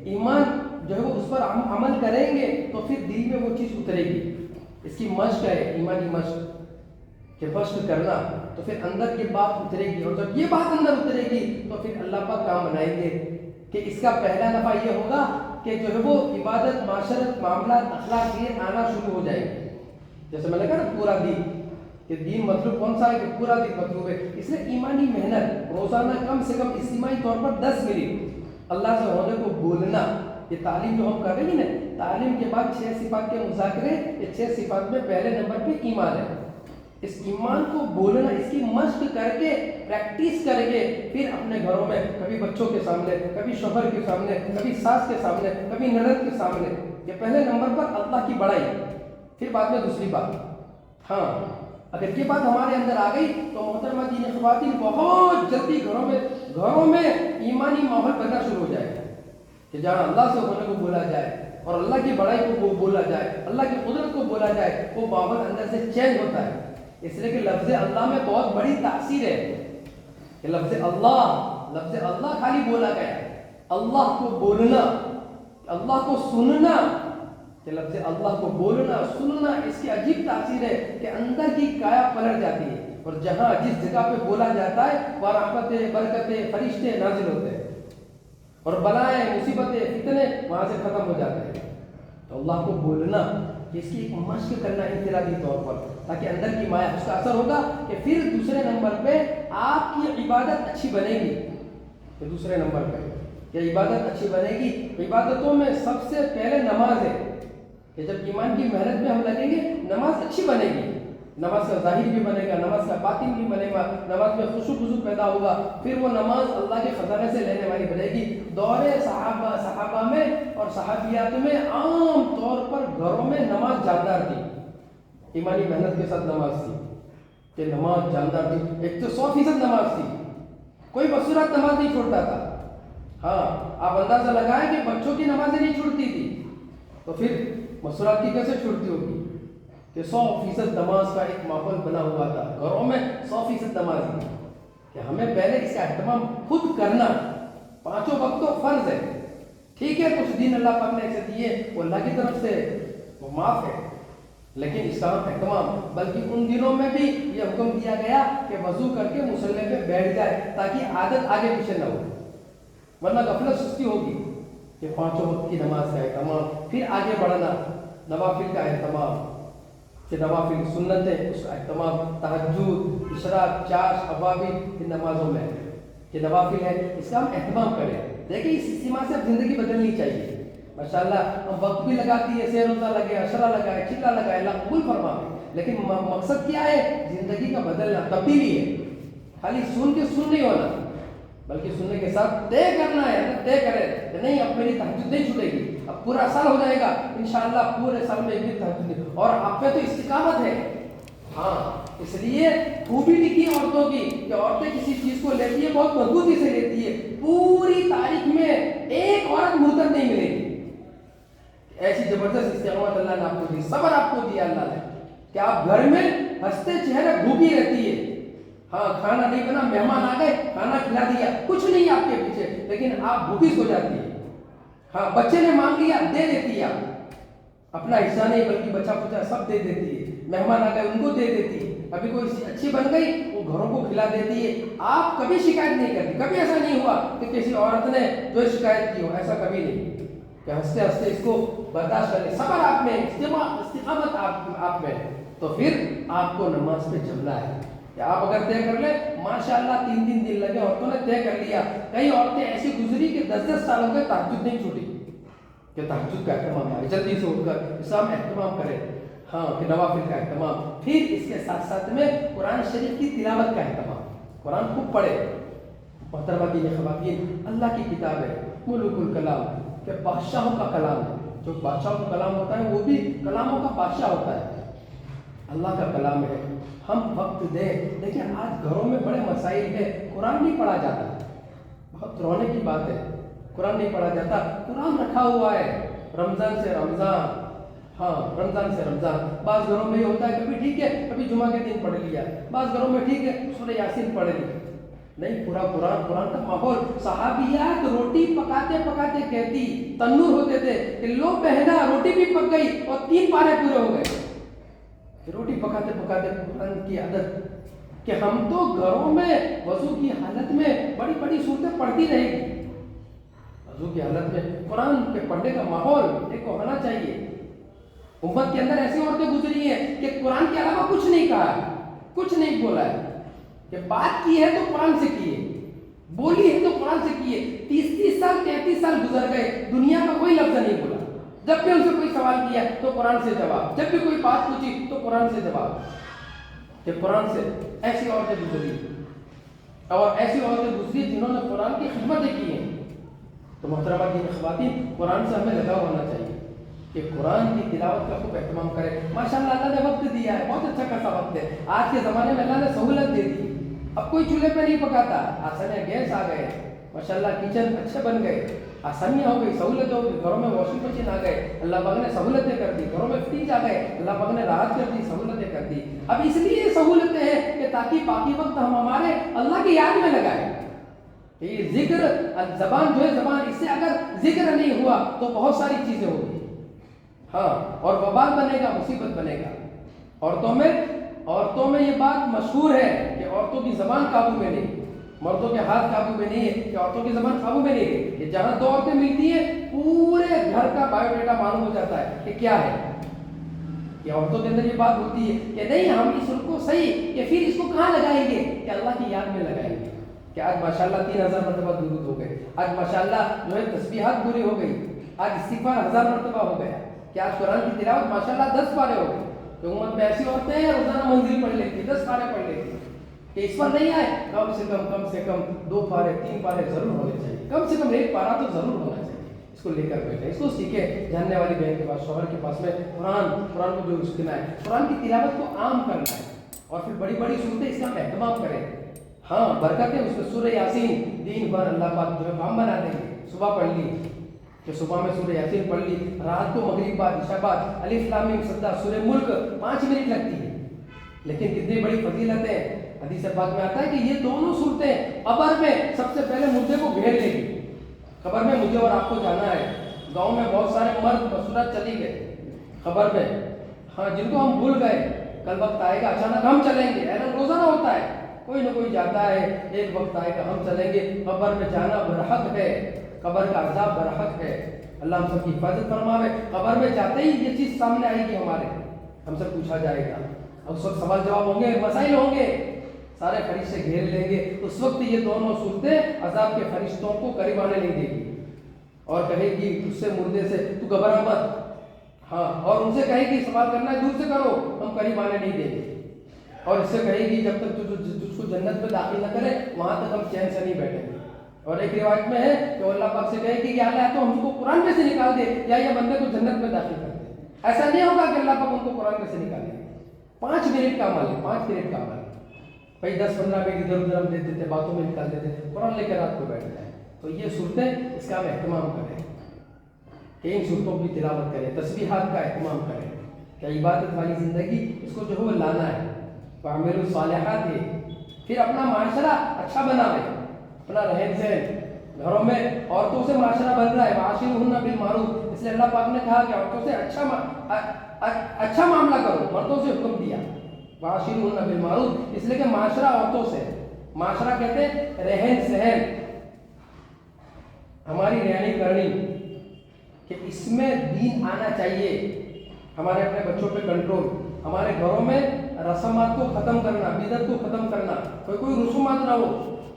ایمان جو ہے وہ اس پر عمل کریں گے، تو پھر دل میں وہ چیز اترے گی۔ اس کی مشق ہے، ایمانی مشق، کہ مشق کرنا، تو پھر اندر یہ بات اترے گی، اور جب یہ بات اندر اترے گی تو پھر اللہ پاک کام بنائیں گے۔ کہ اس کا پہلا نفع یہ ہوگا کہ جو ہے وہ عبادت، معاشرت، معاملات، اخلاق یہ آنا شروع ہو جائے گی۔ جیسے میں نے کہا نا پورا دین، کہ دین مطلوب کون سا ہے، کہ پورا دین مطلوب ہے۔ اس لیے ایمانی محنت، روزانہ کم سے کم اجتماعی طور پر 10 منٹ اللہ سے ہونے کو بولنا۔ یہ تعلیم جو ہم کر رہے ہیں نا، تعلیم کے بعد 6 صفات کے مذاکرے، یہ 6 صفات میں پہلے نمبر پہ ایمان ہے۔ اس ایمان کو بولنا، اس کی مشق کر کے، پریکٹس کر کے، پھر اپنے گھروں میں کبھی بچوں کے سامنے، کبھی شوہر کے سامنے، کبھی ساس کے سامنے، کبھی نند کے سامنے، یہ پہلے نمبر پر اللہ کی بڑائی، پھر بعد میں دوسری بات۔ ہاں اگر یہ بات ہمارے اندر آ گئی تو محترمہ دینی خواتین، بہت جلدی گھروں میں ایمانی ماحول بننا شروع ہو جائے گا، کہ جہاں اللہ سے ہونے کو بولا جائے اور اللہ کی بڑائی کو بولا جائے، اللہ کی قدرت کو بولا جائے، وہ ماحول اندر سے چینج ہوتا ہے۔ اس لیے کہ لفظ اللہ میں بہت بڑی تاثیر ہے، کہ لفظ اللہ خالی بولا گیا، اللہ کو بولنا، اللہ کو سننا، کہ لفظ اللہ کو بولنا سننا، اس کی عجیب تاثیر ہے کہ اندر کی کایا پلٹ جاتی ہے، اور جہاں جس جگہ پہ بولا جاتا ہے وہ رحمتیں، برکتیں، فرشتے نازل ہوتے ہیں، اور بلائیں، مصیبتیں، فتنے وہاں سے ختم ہو جاتے ہیں۔ تو اللہ کو بولنا، اس کی ایک مشق کرنا انفرادی طور پر، تاکہ اندر کی مایا، اس کا اثر ہوگا کہ پھر دوسرے نمبر پہ آپ کی عبادت اچھی بنے گی۔ کہ دوسرے نمبر پہ کہ عبادت اچھی بنے گی، عبادتوں میں سب سے پہلے نماز ہے، کہ جب ایمان کی محنت میں ہم لگیں گے، نماز اچھی بنے گی، نماز کا ظاہر بھی بنے گا، نماز کا باطن بھی بنے گا، نماز میں خشوع خضوع پیدا ہوگا، پھر وہ نماز اللہ کے خزانے سے لینے والی بنے گی۔ دور صحابہ میں اور صحابیات میں عام طور پر گھروں میں نماز جاندار تھی، ایمانی محنت کے ساتھ نماز تھی، کہ نماز جاندار تھی، ایک تو 100% نماز تھی، کوئی بصورت نماز نہیں چھوڑتا تھا۔ ہاں آپ اندازہ لگائیں کہ بچوں کی نمازیں نہیں چھوڑتی تھی، تو پھر مسورات کی کیسے چھوڑتی ہوگی کہ 100% نماز کا ایک ماحول بنا ہوا تھا گھروں میں، 100% نماز کی، کہ ہمیں پہلے اس کا اہتمام خود کرنا. 5 وقت تو فرض ہے، ٹھیک ہے کچھ دن اللہ پاک نے ایسے دیے وہ اللہ کی طرف سے وہ معاف ہے، لیکن اس کا اہتمام، بلکہ ان دنوں میں بھی یہ حکم دیا گیا کہ وضو کر کے مصلی پہ بیٹھ جائے تاکہ عادت آگے پیچھے نہ ہو، ورنہ غفلت سستی ہوگی. کہ 5 وقت کی نماز کا اہتمام، پھر آگے بڑھنا، نوافل کا اہتمام، کہ نوافل سنتیں اس کا اہتمام، تہجد، اشراق، چاش، اوابل ان نمازوں میں کہ نوافل ہے، اس کا ہم اہتمام کریں. دیکھیں اس استماع سے اب زندگی بدلنی چاہیے. ماشاءاللہ ہم وقت بھی لگاتی ہے، سیر روزہ لگے، عشرہ لگائے، چلا لگائے، اللہ قبول فرمائے، لیکن مقصد کیا ہے؟ زندگی کا بدلنا، تبدیلی ہے. خالی سن کے سن نہیں ہونا، بلکہ سننے کے ساتھ طے کرنا ہے. طے کرے کہ نہیں اب میری تہجد نہیں چھوٹے گی، اب پورا سال ہو جائے گا انشاءاللہ، پورے سال میں ایک دن تہجد نہیں. اور آپ پہ تو استقامت ہے. ہاں اس لیے خوبی لکھی عورتوں کی کہ عورتیں کسی چیز کو لیتی ہے بہت مضبوطی سے لیتی ہے، پوری تاریخ میں ایک عورت مرتد نہیں ملے گی. ایسی زبردست استقامت اللہ نے آپ کو دی، صبر آپ کو دیا اللہ نے کہ آپ گھر میں ہنستے چہرے بھوکی رہتی ہے. ہاں کھانا نہیں بنا، مہمان آ گئے، کھانا کھلا دیا، کچھ نہیں آپ کے پیچھے، لیکن آپ بھوکی سو جاتی ہے. ہاں بچے نے مانگ لیا دے دیتی ہے، آپ اپنا حصہ نہیں بلکہ بچہ پچا سب دے دیتی ہے. مہمان آ گئے ان کو دے دیتی ہے، کبھی کوئی اچھی بن گئی وہ گھروں کو کھلا دیتی ہے. آپ کبھی شکایت نہیں کرتی، کبھی ایسا نہیں ہوا کہ کسی عورت نے جو شکایت کی ہو، ایسا کبھی نہیں. کہ ہنستے ہنستے اس کو برداشت کرنے، صبر آپ میں، استقامت آپ میں. تو پھر آپ کو نماز پہ جمنا ہے کہ آپ اگر طے کر لیں ماشاءاللہ 3 دن لگے، عورتوں نے طے کر لیا. کئی عورتیں ایسی گزری کہ 10 سال ہو گئے تہجد نہیں چھوٹی، کہ تہجد کا اہتمام ہے، جلدی سے اٹھ کر اسلام اہتمام کرے. ہاں کہ نوافل کا اہتمام، پھر اس کے ساتھ ساتھ میں قرآن شریف کی تلاوت کا اہتمام، قرآن خوب پڑھے. محترمہ دین خواتین، اللہ کی کتاب ہے، ملوک الکلام، کہ بادشاہوں کا کلام ہے. جو بادشاہوں کا کلام ہوتا ہے وہ بھی کلاموں کا بادشاہ ہوتا ہے، اللہ کا کلام ہے. ہم وقت دیں. دیکھیں آج گھروں میں بڑے مسائل ہیں، قرآن نہیں پڑھا جاتا، بہت رونے کی بات ہے، قرآن نہیں پڑھا جاتا. قرآن رکھا ہوا ہے رمضان سے رمضان، ہاں رمضان سے رمضان. بعض گھروں میں یہ ہوتا ہے کبھی ٹھیک ہے کبھی جمعہ کے دن پڑھ لیا، بعض گھروں میں ٹھیک ہے سورہ یاسین پڑھ لی. نہیں، پورا قرآن کا ماحول. صحابیات روٹی پکاتے پکاتے کہتی، تنور ہوتے تھے کہ لو بہنا روٹی بھی پک گئی اور 3 پارے پورے ہو گئے. روٹی پکاتے پکاتے قرآن کی عادت کہ ہم تو گھروں میں وضو کی حالت میں بڑی بڑی صورتیں پڑھتی رہے گی. وضو کی حالت میں قرآن کے پڑھنے کا ماحول ایک ہونا چاہیے. امت کے اندر ایسی عورتیں گزری ہیں کہ قرآن کے علاوہ کچھ نہیں کہا ہے، کچھ نہیں بولا ہے، کہ بات کی ہے تو قرآن سے کی ہے، بولی ہے تو قرآن سے کی ہے. 30 سال 33 سال گزر گئے، دنیا کا کوئی لفظ نہیں بولا. جب بھی ان سے کوئی سوال کیا تو قرآن سے جواب، جب بھی کوئی بات پوچھی تو قرآن سے جواب، کہ قرآن سے. ایسی عورتیں گزری اور ایسی عورتیں گزری جنہوں نے قرآن کی خدمتیں کی ہیں. تو محترمہ دین خواتین، قرآن سے ہمیں لگاؤ ہونا چاہیے کہ قرآن کی تلاوت کا خوب اہتمام کرے. ماشاءاللہ اللہ نے وقت دیا ہے، بہت اچھا خاصا وقت ہے. آج کے زمانے میں اللہ نے سہولت دے دی، اب کوئی چولہے پہ نہیں پکاتا، آسانیاں گیس آ گئے، ماشاءاللہ کچن اچھے بن گئے، آسانیاں ہو گئی، سہولت ہو گئی. گھروں میں واشنگ مشین آ گئے، اللہ پاک نے سہولتیں کر دی. گھروں میں فریج آ گئے، اللہ پاک نے راحت کر دی، سہولتیں کر دی. اب اس لیے یہ سہولتیں ہیں کہ تاکہ باقی وقت ہم ہمارے اللہ کی یاد میں لگائیں. یہ ذکر زبان جو ہے، زبان اس سے اگر ذکر نہیں ہوا تو بہت ساری چیزیں ہوگی، ہاں اور وبال بنے گا، مصیبت بنے گا. عورتوں میں یہ بات مشہور ہے کہ عورتوں کی زبان قابو میں نہیں، مردوں کے ہاتھ قابو میں نہیں ہے کہ عورتوں کی زبان قابو میں نہیں ہے. کہ جہاں 2 عورتیں ملتی ہیں پورے گھر کا بایو ڈیٹا معلوم ہو جاتا ہے کہ کیا ہے. کہ عورتوں کے اندر یہ بات ہوتی ہے کہ نہیں ہم اس کو صحیح کہ پھر اس کو کہاں لگائیں گے، کہ اللہ کی یاد میں لگائیں گے. کہ آج ماشاءاللہ 3000 مرتبہ درود ہو گئے، آج ماشاءاللہ جو ہے تسبیحات پوری ہو گئی، آج استغفار 1000 مرتبہ ہو گیا، کہ آج قرآن کی تلاوت ماشاءاللہ 10 پارے ہو گئے. تو امت میں ایسی عورتیں ہیں روزانہ منزل پڑھ لیتی، 10 پارے پڑھ لیتی. کہ اس پر نہیں آئے کم سے کم 2 پارے 3 پارے ضرور ہونے چاہیے، کم سے کم 1 پارا تو ضرور ہونا چاہیے. اس کو لے کر بیٹھے، اس کو سیکھے. جاننے والی بہن کے پاس، شوہر کے پاس میں قرآن کو جو سیکھنا ہے، قرآن کی تلاوت کو عام کرنا ہے، اور پھر بڑی بڑی صورتیں اس کا اہتمام کریں. ہاں برکتیں اس میں سورہ یاسین دین بھر اللہ پاک جو ہے کام بنا دیں گے. صبح پڑھ لی، کہ صبح میں سورہ یاسین پڑھ لی، رات کو مغرب بعد عشاء بعد الف لام میم سجدہ سورہ ملک 5 منٹ لگتی ہے، لیکن کتنی بڑی فضیلت ہے۔ حدیث پاک میں آتا ہے کہ یہ دونوں صورتیں قبر میں سب سے پہلے مردے کو گھیر لے گی۔ قبر میں مجھے اور آپ کو جانا ہے، گاؤں میں بہت سارے مرد مسورت چلی گئے قبر میں، ہاں جن کو ہم بھول گئے، کل وقت آئے گا اچانک ہم چلیں گے، اعلان روزانہ ہوتا ہے، کوئی نہ کوئی جاتا ہے، ایک وقت آئے گا ہم چلیں گے۔ قبر میں جانا برحق ہے، قبر کا عذاب برحق ہے، اللہ ہم سب کی حفاظت فرماوے۔ قبر میں جاتے ہی یہ چیز سامنے آئے گی ہمارے، ہم سے پوچھا جائے گا، اس وقت سوال جواب ہوں گے، مسائل ہوں گے، سارے فرشتے گھیر لیں گے۔ اس وقت یہ دونوں صورتیں عذاب کے فرشتوں کو قریب آنے نہیں دے گی، اور کہے گی اس سے مردے سے تو گھبرا مت، ہاں، اور ان سے کہے گی سوال کرنا ہے دور سے کرو، ہم قریب آنے نہیں دیں گے، اور اس سے کہے گی جب تک تجھ کو جنت میں داخل نہ کرے وہاں تک ہم چین سے نہیں بیٹھیں گے۔ اور ایک روایت میں ہے کہ اللہ پاک سے کہے گی کہ اللہ تو ہم کو قرآن میں سے نکال دے یا یہ بندے کو جنت میں داخل کر دے۔ ایسا نہیں ہوگا کہ اللہ پاک ان کو قرآن میں سے نکال دے۔ 5 منٹ کا عمل ہے، 5 منٹ کا عمل ہے بھائی، 10-15 منٹ ادھر ادھر ہم دیتے تھے، باتوں میں نکال دیتے تھے، قرآن لے کے رات کو بیٹھ جائیں۔ تو یہ صورتیں، اس کا ہم اہتمام کریں کہ ان صورتوں کی تلاوت کریں، تسبیحات کا اہتمام کریں کہ عبادت والی زندگی اس کو جو ہے وہ لانا ہے، وَعَمِلُوا الصَّالِحَاتِ ہے۔ پھر اپنا معاشرہ اچھا بناوے، اپنا رہن سہن، گھروں میں عورتوں سے معاشرہ بن رہا ہے، وَعَاشِرُوهُنَّ بِالْمَعْرُوفِ، اس لیے اللہ پاک نے کہا کہ عورتوں سے اچھا معاملہ کرو، مردوں سے حکم دیا وَعَاشِرُوهُنَّ بِالْمَعْرُوفِ، اس لیے کہ معاشرہ عورتوں سے، معاشرہ کہتے ہیں رہن سہن، ہماری رہنی کرنی، کہ اس میں دین آنا چاہیے، ہمارے اپنے بچوں پہ کنٹرول، ہمارے گھروں میں رسمات کو ختم کرنا، بدعت کو ختم کرنا، کوئی رسومات نہ ہو،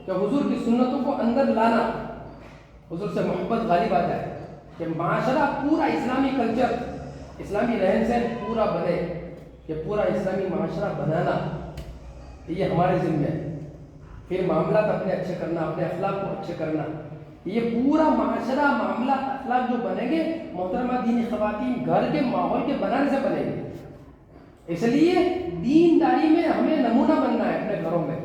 کہ حضور کی سنتوں کو اندر لانا، حضور سے محبت غالب آ جائے، کہ معاشرہ پورا اسلامی کلچر، اسلامی رہن سہن پورا بنے، کہ پورا اسلامی معاشرہ بنانا، یہ ہمارے ذمہ ہے۔ پھر معاملات اپنے اچھے کرنا، اپنے اخلاق کو اچھے کرنا، یہ پورا معاشرہ، معاملات، اخلاق جو بنیں گے محترمہ دینی خواتین گھر کے ماحول کے بنانے سے بنیں گے۔ اس لیے دینداری میں ہمیں نمونہ بننا ہے اپنے گھروں میں،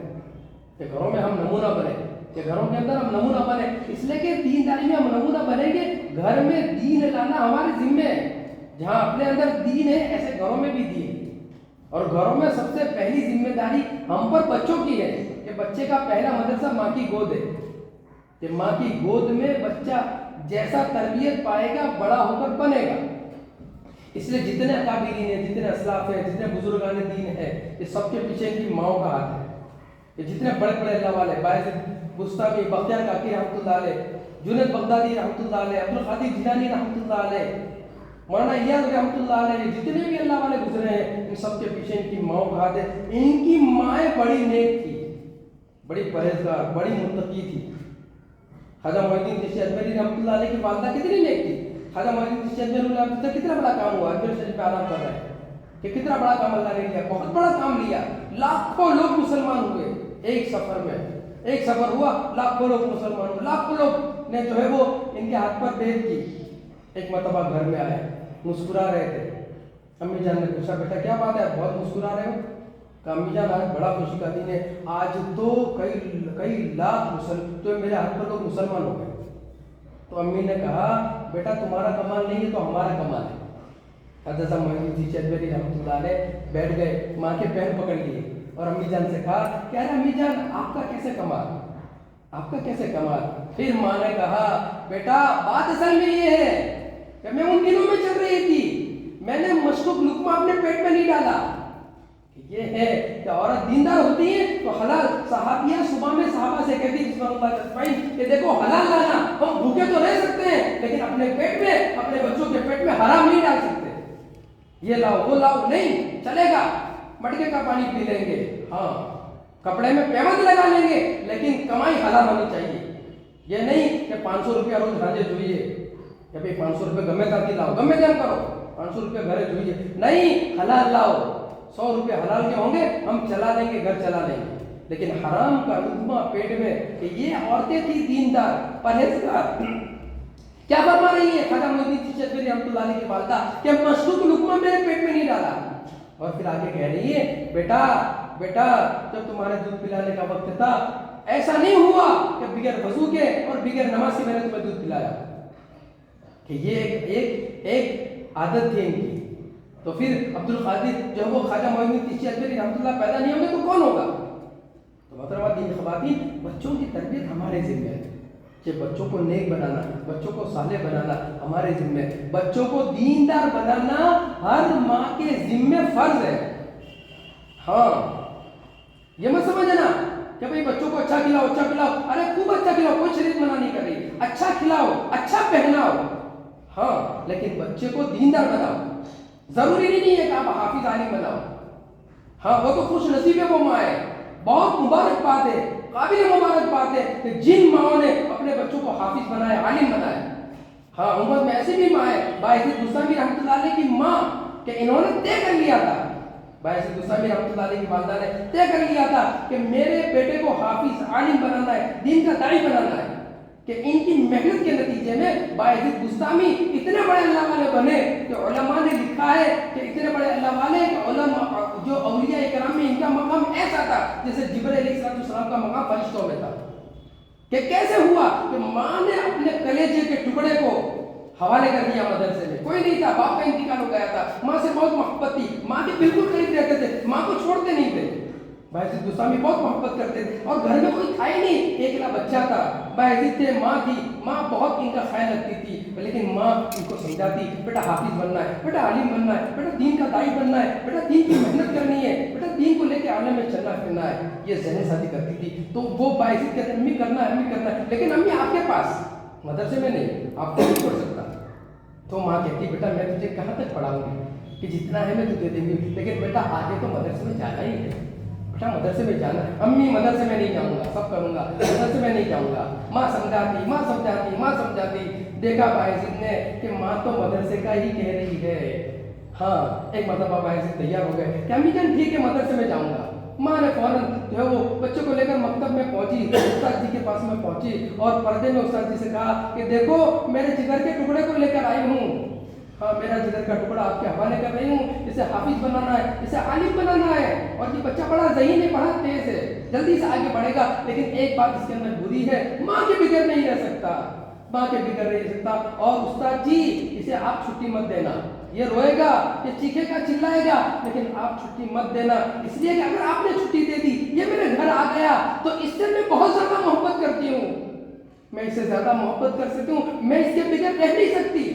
کہ گھروں میں ہم نمونہ بنیں، کہ گھروں کے اندر ہم نمونہ بنیں، اس لیے کہ دینداری میں ہم نمونہ بنیں گے، گھر میں دین لانا ہمارے ذمہ ہے، جہاں اپنے اندر دین ہے ایسے گھروں میں بھی دین ہے۔ اور گھروں میں سب سے پہلی ذمہ داری ہم پر بچوں کی ہے، کہ بچے کا پہلا مدرسہ ماں کی گود ہے، کہ ماں کی گود میں بچہ جیسا تربیت پائے گا بڑا ہو کر بنے گا۔ اس لیے جتنے اکابرین ہیں، جتنے اسلاف ہیں، جتنے بزرگان دین ہیں، یہ سب کے پیچھے ان کی ماؤں کا ہاتھ ہے، کہ جتنے بڑے بڑے اللہ والے، باعث گستاخی، بختیار کاکی رحمۃ اللہ علیہ، جنید بغدادی رحمۃ اللہ علیہ، عبدالقادر جیلانی رحمۃ اللہ علیہ، مولانا الیاس رحمۃ اللہ علیہ، جتنے بھی اللہ والے گزرے ہیں ان سب کے پیچھے ان کی ماؤں کا ہاتھ ہے۔ ان کی مائیں بڑی نیک تھی، بڑی پرہیزگار، بڑی متقی تھی۔ خواجہ معین الدین چشتی اجمیری رحمۃ اللہ علیہ کی والدہ کتنی نیک تھی، خواجہ معین الدین چشتی اجمیری رحمۃ اللہ علیہ کتنا بڑا کام ہوا، اجمیر شریف پہ آرام کر رہے ہیں، کہ کتنا بڑا کام اللہ نے لیا، بہت بڑا کام لیا، لاکھوں لوگ مسلمان ہوئے ایک سفر میں، ایک سفر ہوا لاکھوں لوگ مسلمان ہوئے، لاکھوں لوگ نے جو ہے وہ ان کے ہاتھ پر بیعت کی۔ ایک مرتبہ گھر میں آئے، مسکرا رہے تھے، امی جان نے پوچھا بیٹا کیا بات ہے بہت مسکرا رہے ہو؟ کہ امی جان آج بڑا خوشی کا دن ہے، آج تو کئی لاکھ تو میرے ہاتھ پر لوگ مسلمان ہو گئے۔ تو امی نے کہا بیٹا تمہارا کمال نہیں ہے تو ہمارا کمال ہے۔ حضرت معین الدین چشتی اجمیری رحمۃ اللہ علیہ بیٹھ گئے، ماں کے پیر پکڑ لیے اور امی جان سے کہا کہ ارے امی جان آپ کا کیسے کمال، آپ کا کیسے کمال؟ پھر ماں نے کہا بیٹا بات اصل میں یہ ہے کہ میں ان دنوں میں چل رہی تھی، میں نے مشکوک لقمہ اپنے پیٹ میں نہیں ڈالا۔ یہ ہے کہ عورت دیندار ہوتی ہے تو حلال، صحابیہ صبح میں صحابہ سے کہتی جس اللہ اجمعین کہ دیکھو حلال لانا، ہم بھوکے تو رہ سکتے ہیں لیکن اپنے پیٹ میں، اپنے بچوں کے پیٹ میں حرام نہیں ڈال سکتے، یہ لاؤ وہ لاؤ نہیں چلے گا، مٹکے کا پانی پی لیں گے، ہاں کپڑے میں پیمند لگا لیں گے لیکن کمائی حلال ہونی چاہیے۔ یہ نہیں کہ 500 روپیہ روز رانجے جوئیے، کہ بھائی 500 روپے گمے تاکہ لاؤ، گمے دم کرو، 500 روپے گھرے جوئیے، نہیں حلال لاؤ، 100 روپے حلال کے ہوں گے ہم چلا لیں گے، گھر چلا لیں گے، لیکن حرام کا لقمہ پیٹ میں، کہ یہ عورتیں تھی دیندار پرہیزگار، کیا فرما رہی ہے خواجہ معین الدین چشتی اجمیری رحمۃ اللہ علیہ کی والدہ کہ مشکوک لقمہ میرے پیٹ میں نہیں ڈالا، اور پھر آگے کہہ رہی ہے بیٹا جب تمہارے دودھ پلانے کا وقت تھا ایسا نہیں ہوا کہ بغیر وضو کے اور بغیر نماز کے میں نے تمہیں دودھ پلایا، کہ یہ ایک عادت تھی ان کی. تو پھر عبد القادر جو وہ خواجہ معین الدین چشتی اجمیری رحمۃ اللہ پیدا نہیں ہوں گے تو کون ہوگا؟ تو محترمہ دین خواتین، بچوں کی تربیت ہمارے ذمہ ہے کہ بچوں کو نیک بنانا، بچوں کو صالح بنانا ہمارے ذمہ ہے. بچوں کو دیندار بنانا ہر ماں کے ذمہ فرض ہے. ہاں یہ مت سمجھنا کہ بھئی بچوں کو اچھا کھلاؤ، اچھا پلاؤ. ارے خوب اچھا کھلاؤ، کوئی شریعت منع نہیں کر رہی. اچھا کھلاؤ، اچھا پہناؤ، ہاں لیکن بچے کو دیندار بناؤ. ضروری نہیں ہے کہ آپ حافظ عالم بناؤ. ہاں وہ تو خوش نصیب ہے وہ ماں ہے، بہت مبارک بات ہے، قابل مبارک بات ہے کہ جن ماؤں نے اپنے بچوں کو حافظ بنایا، عالم بنایا. ہاں امت میں ایسی بھی ماں ہے، باعزت گستامی رحمۃ اللہ علیہ کی ماں، کہ انہوں نے طے کر لیا تھا، باعزت گستامی رحمۃ اللہ علیہ کی والدہ نے طے کر لیا تھا کہ میرے بیٹے کو حافظ عالم بنانا ہے، دین کا داعی بنانا ہے. کہ ان کی محنت کے نتیجے میں باعزت گستامی اتنے بڑے اللہ والے بنے کہ علماء نے لکھا ہے کہ اتنے بڑے اللہ والے کہ علماء جو اولیاء کرام میں ان کا مقام ایسا تھا جیسے جبرائیل علیہ السلام کا مقام فرشتوں میں تھا. کہ کیسے ہوا کہ ماں نے اپنے کلیجے کے ٹکڑے کو حوالے کر دیا مدرسے میں. کوئی نہیں تھا، باپ کا انتقال ہو گیا تھا، ماں سے بہت محبت تھی، ماں کے بالکل قریب رہتے تھے، ماں کو چھوڑتے نہیں تھے. باعزت گستامی بہت محبت کرتے تھے اور گھر میں کوئی تھا ہی نہیں، ایک بچہ تھا، باعزت تھے، ماں تھی، ماں بہت ان کا خیال رکھتی تھی. لیکن ماں ان کو سمجھاتی، بیٹا حافظ بننا ہے، بیٹا عالم بننا ہے، بیٹا دین کا داعی بننا ہے، بیٹا دین کی محنت کرنی ہے، بیٹا دین کو لے کے عالم میں چلنا پھرنا ہے. یہ ذہن سازی کرتی تھی. تو وہ باعزت کہتے امی کرنا ہے، امی کرنا ہے. لیکن امی آپ کے پاس، مدرسے میں نہیں، آپ کو نہیں چھوڑ سکتا. تو ماں کہتی بیٹا میں تجھے کہاں تک پڑھاؤں گی کہ جتنا ہے میں تجھے دے دوں گی، لیکن بیٹا آگے تو مدرسے میں جانا ہی ہے، بیٹا مدرسے میں جانا ہے. امی مدرسے میں نہیں جاؤں گا، سب کروں گا، مدرسے میں نہیں جاؤں گا. ماں سمجھاتی، ماں سمجھاتی، ماں سمجھاتی. دیکھا باعزت نے کہ ماں تو مدرسے کا ہی کہہ رہی ہے. ہاں ایک مرتبہ باعزت تیار ہو گئے کہ امی جان ٹھیک ہے مدرسے میں جاؤں گا. ماں نے فوراً جو ہے وہ بچوں کو لے کر مکتب میں پہنچی، استاد جی کے پاس میں پہنچی اور پردے میں استاد جی سے کہا کہ دیکھو میرے جگر کے ٹکڑے کو لے کر آئی ہوں. ہاں میرا جگر کا ٹکڑا آپ کے حوالے کر رہی ہوں، اسے حافظ بنانا ہے، اسے عالم بنانا ہے. اور یہ بچہ بڑا ذہین ہے، بڑا تیز ہے، جلدی سے آگے بڑھے گا. لیکن ایک بات اس کے اندر بری ہے، ماں کے بغیر نہیں رہ سکتا، ماں کے بغیر نہیں رہ سکتا. اور استاد جی اسے آپ چھٹی مت دینا، یہ روئے گا، یہ چیخے گا، چلائے گا، لیکن آپ چھٹی مت دینا. اس لیے کہ اگر آپ نے چھٹی دے دی، یہ میرے گھر آ گیا تو اس سے میں بہت زیادہ محبت کرتی ہوں، میں اس سے زیادہ محبت کر سکتی ہوں، میں اس کے بغیر رہ نہیں سکتی،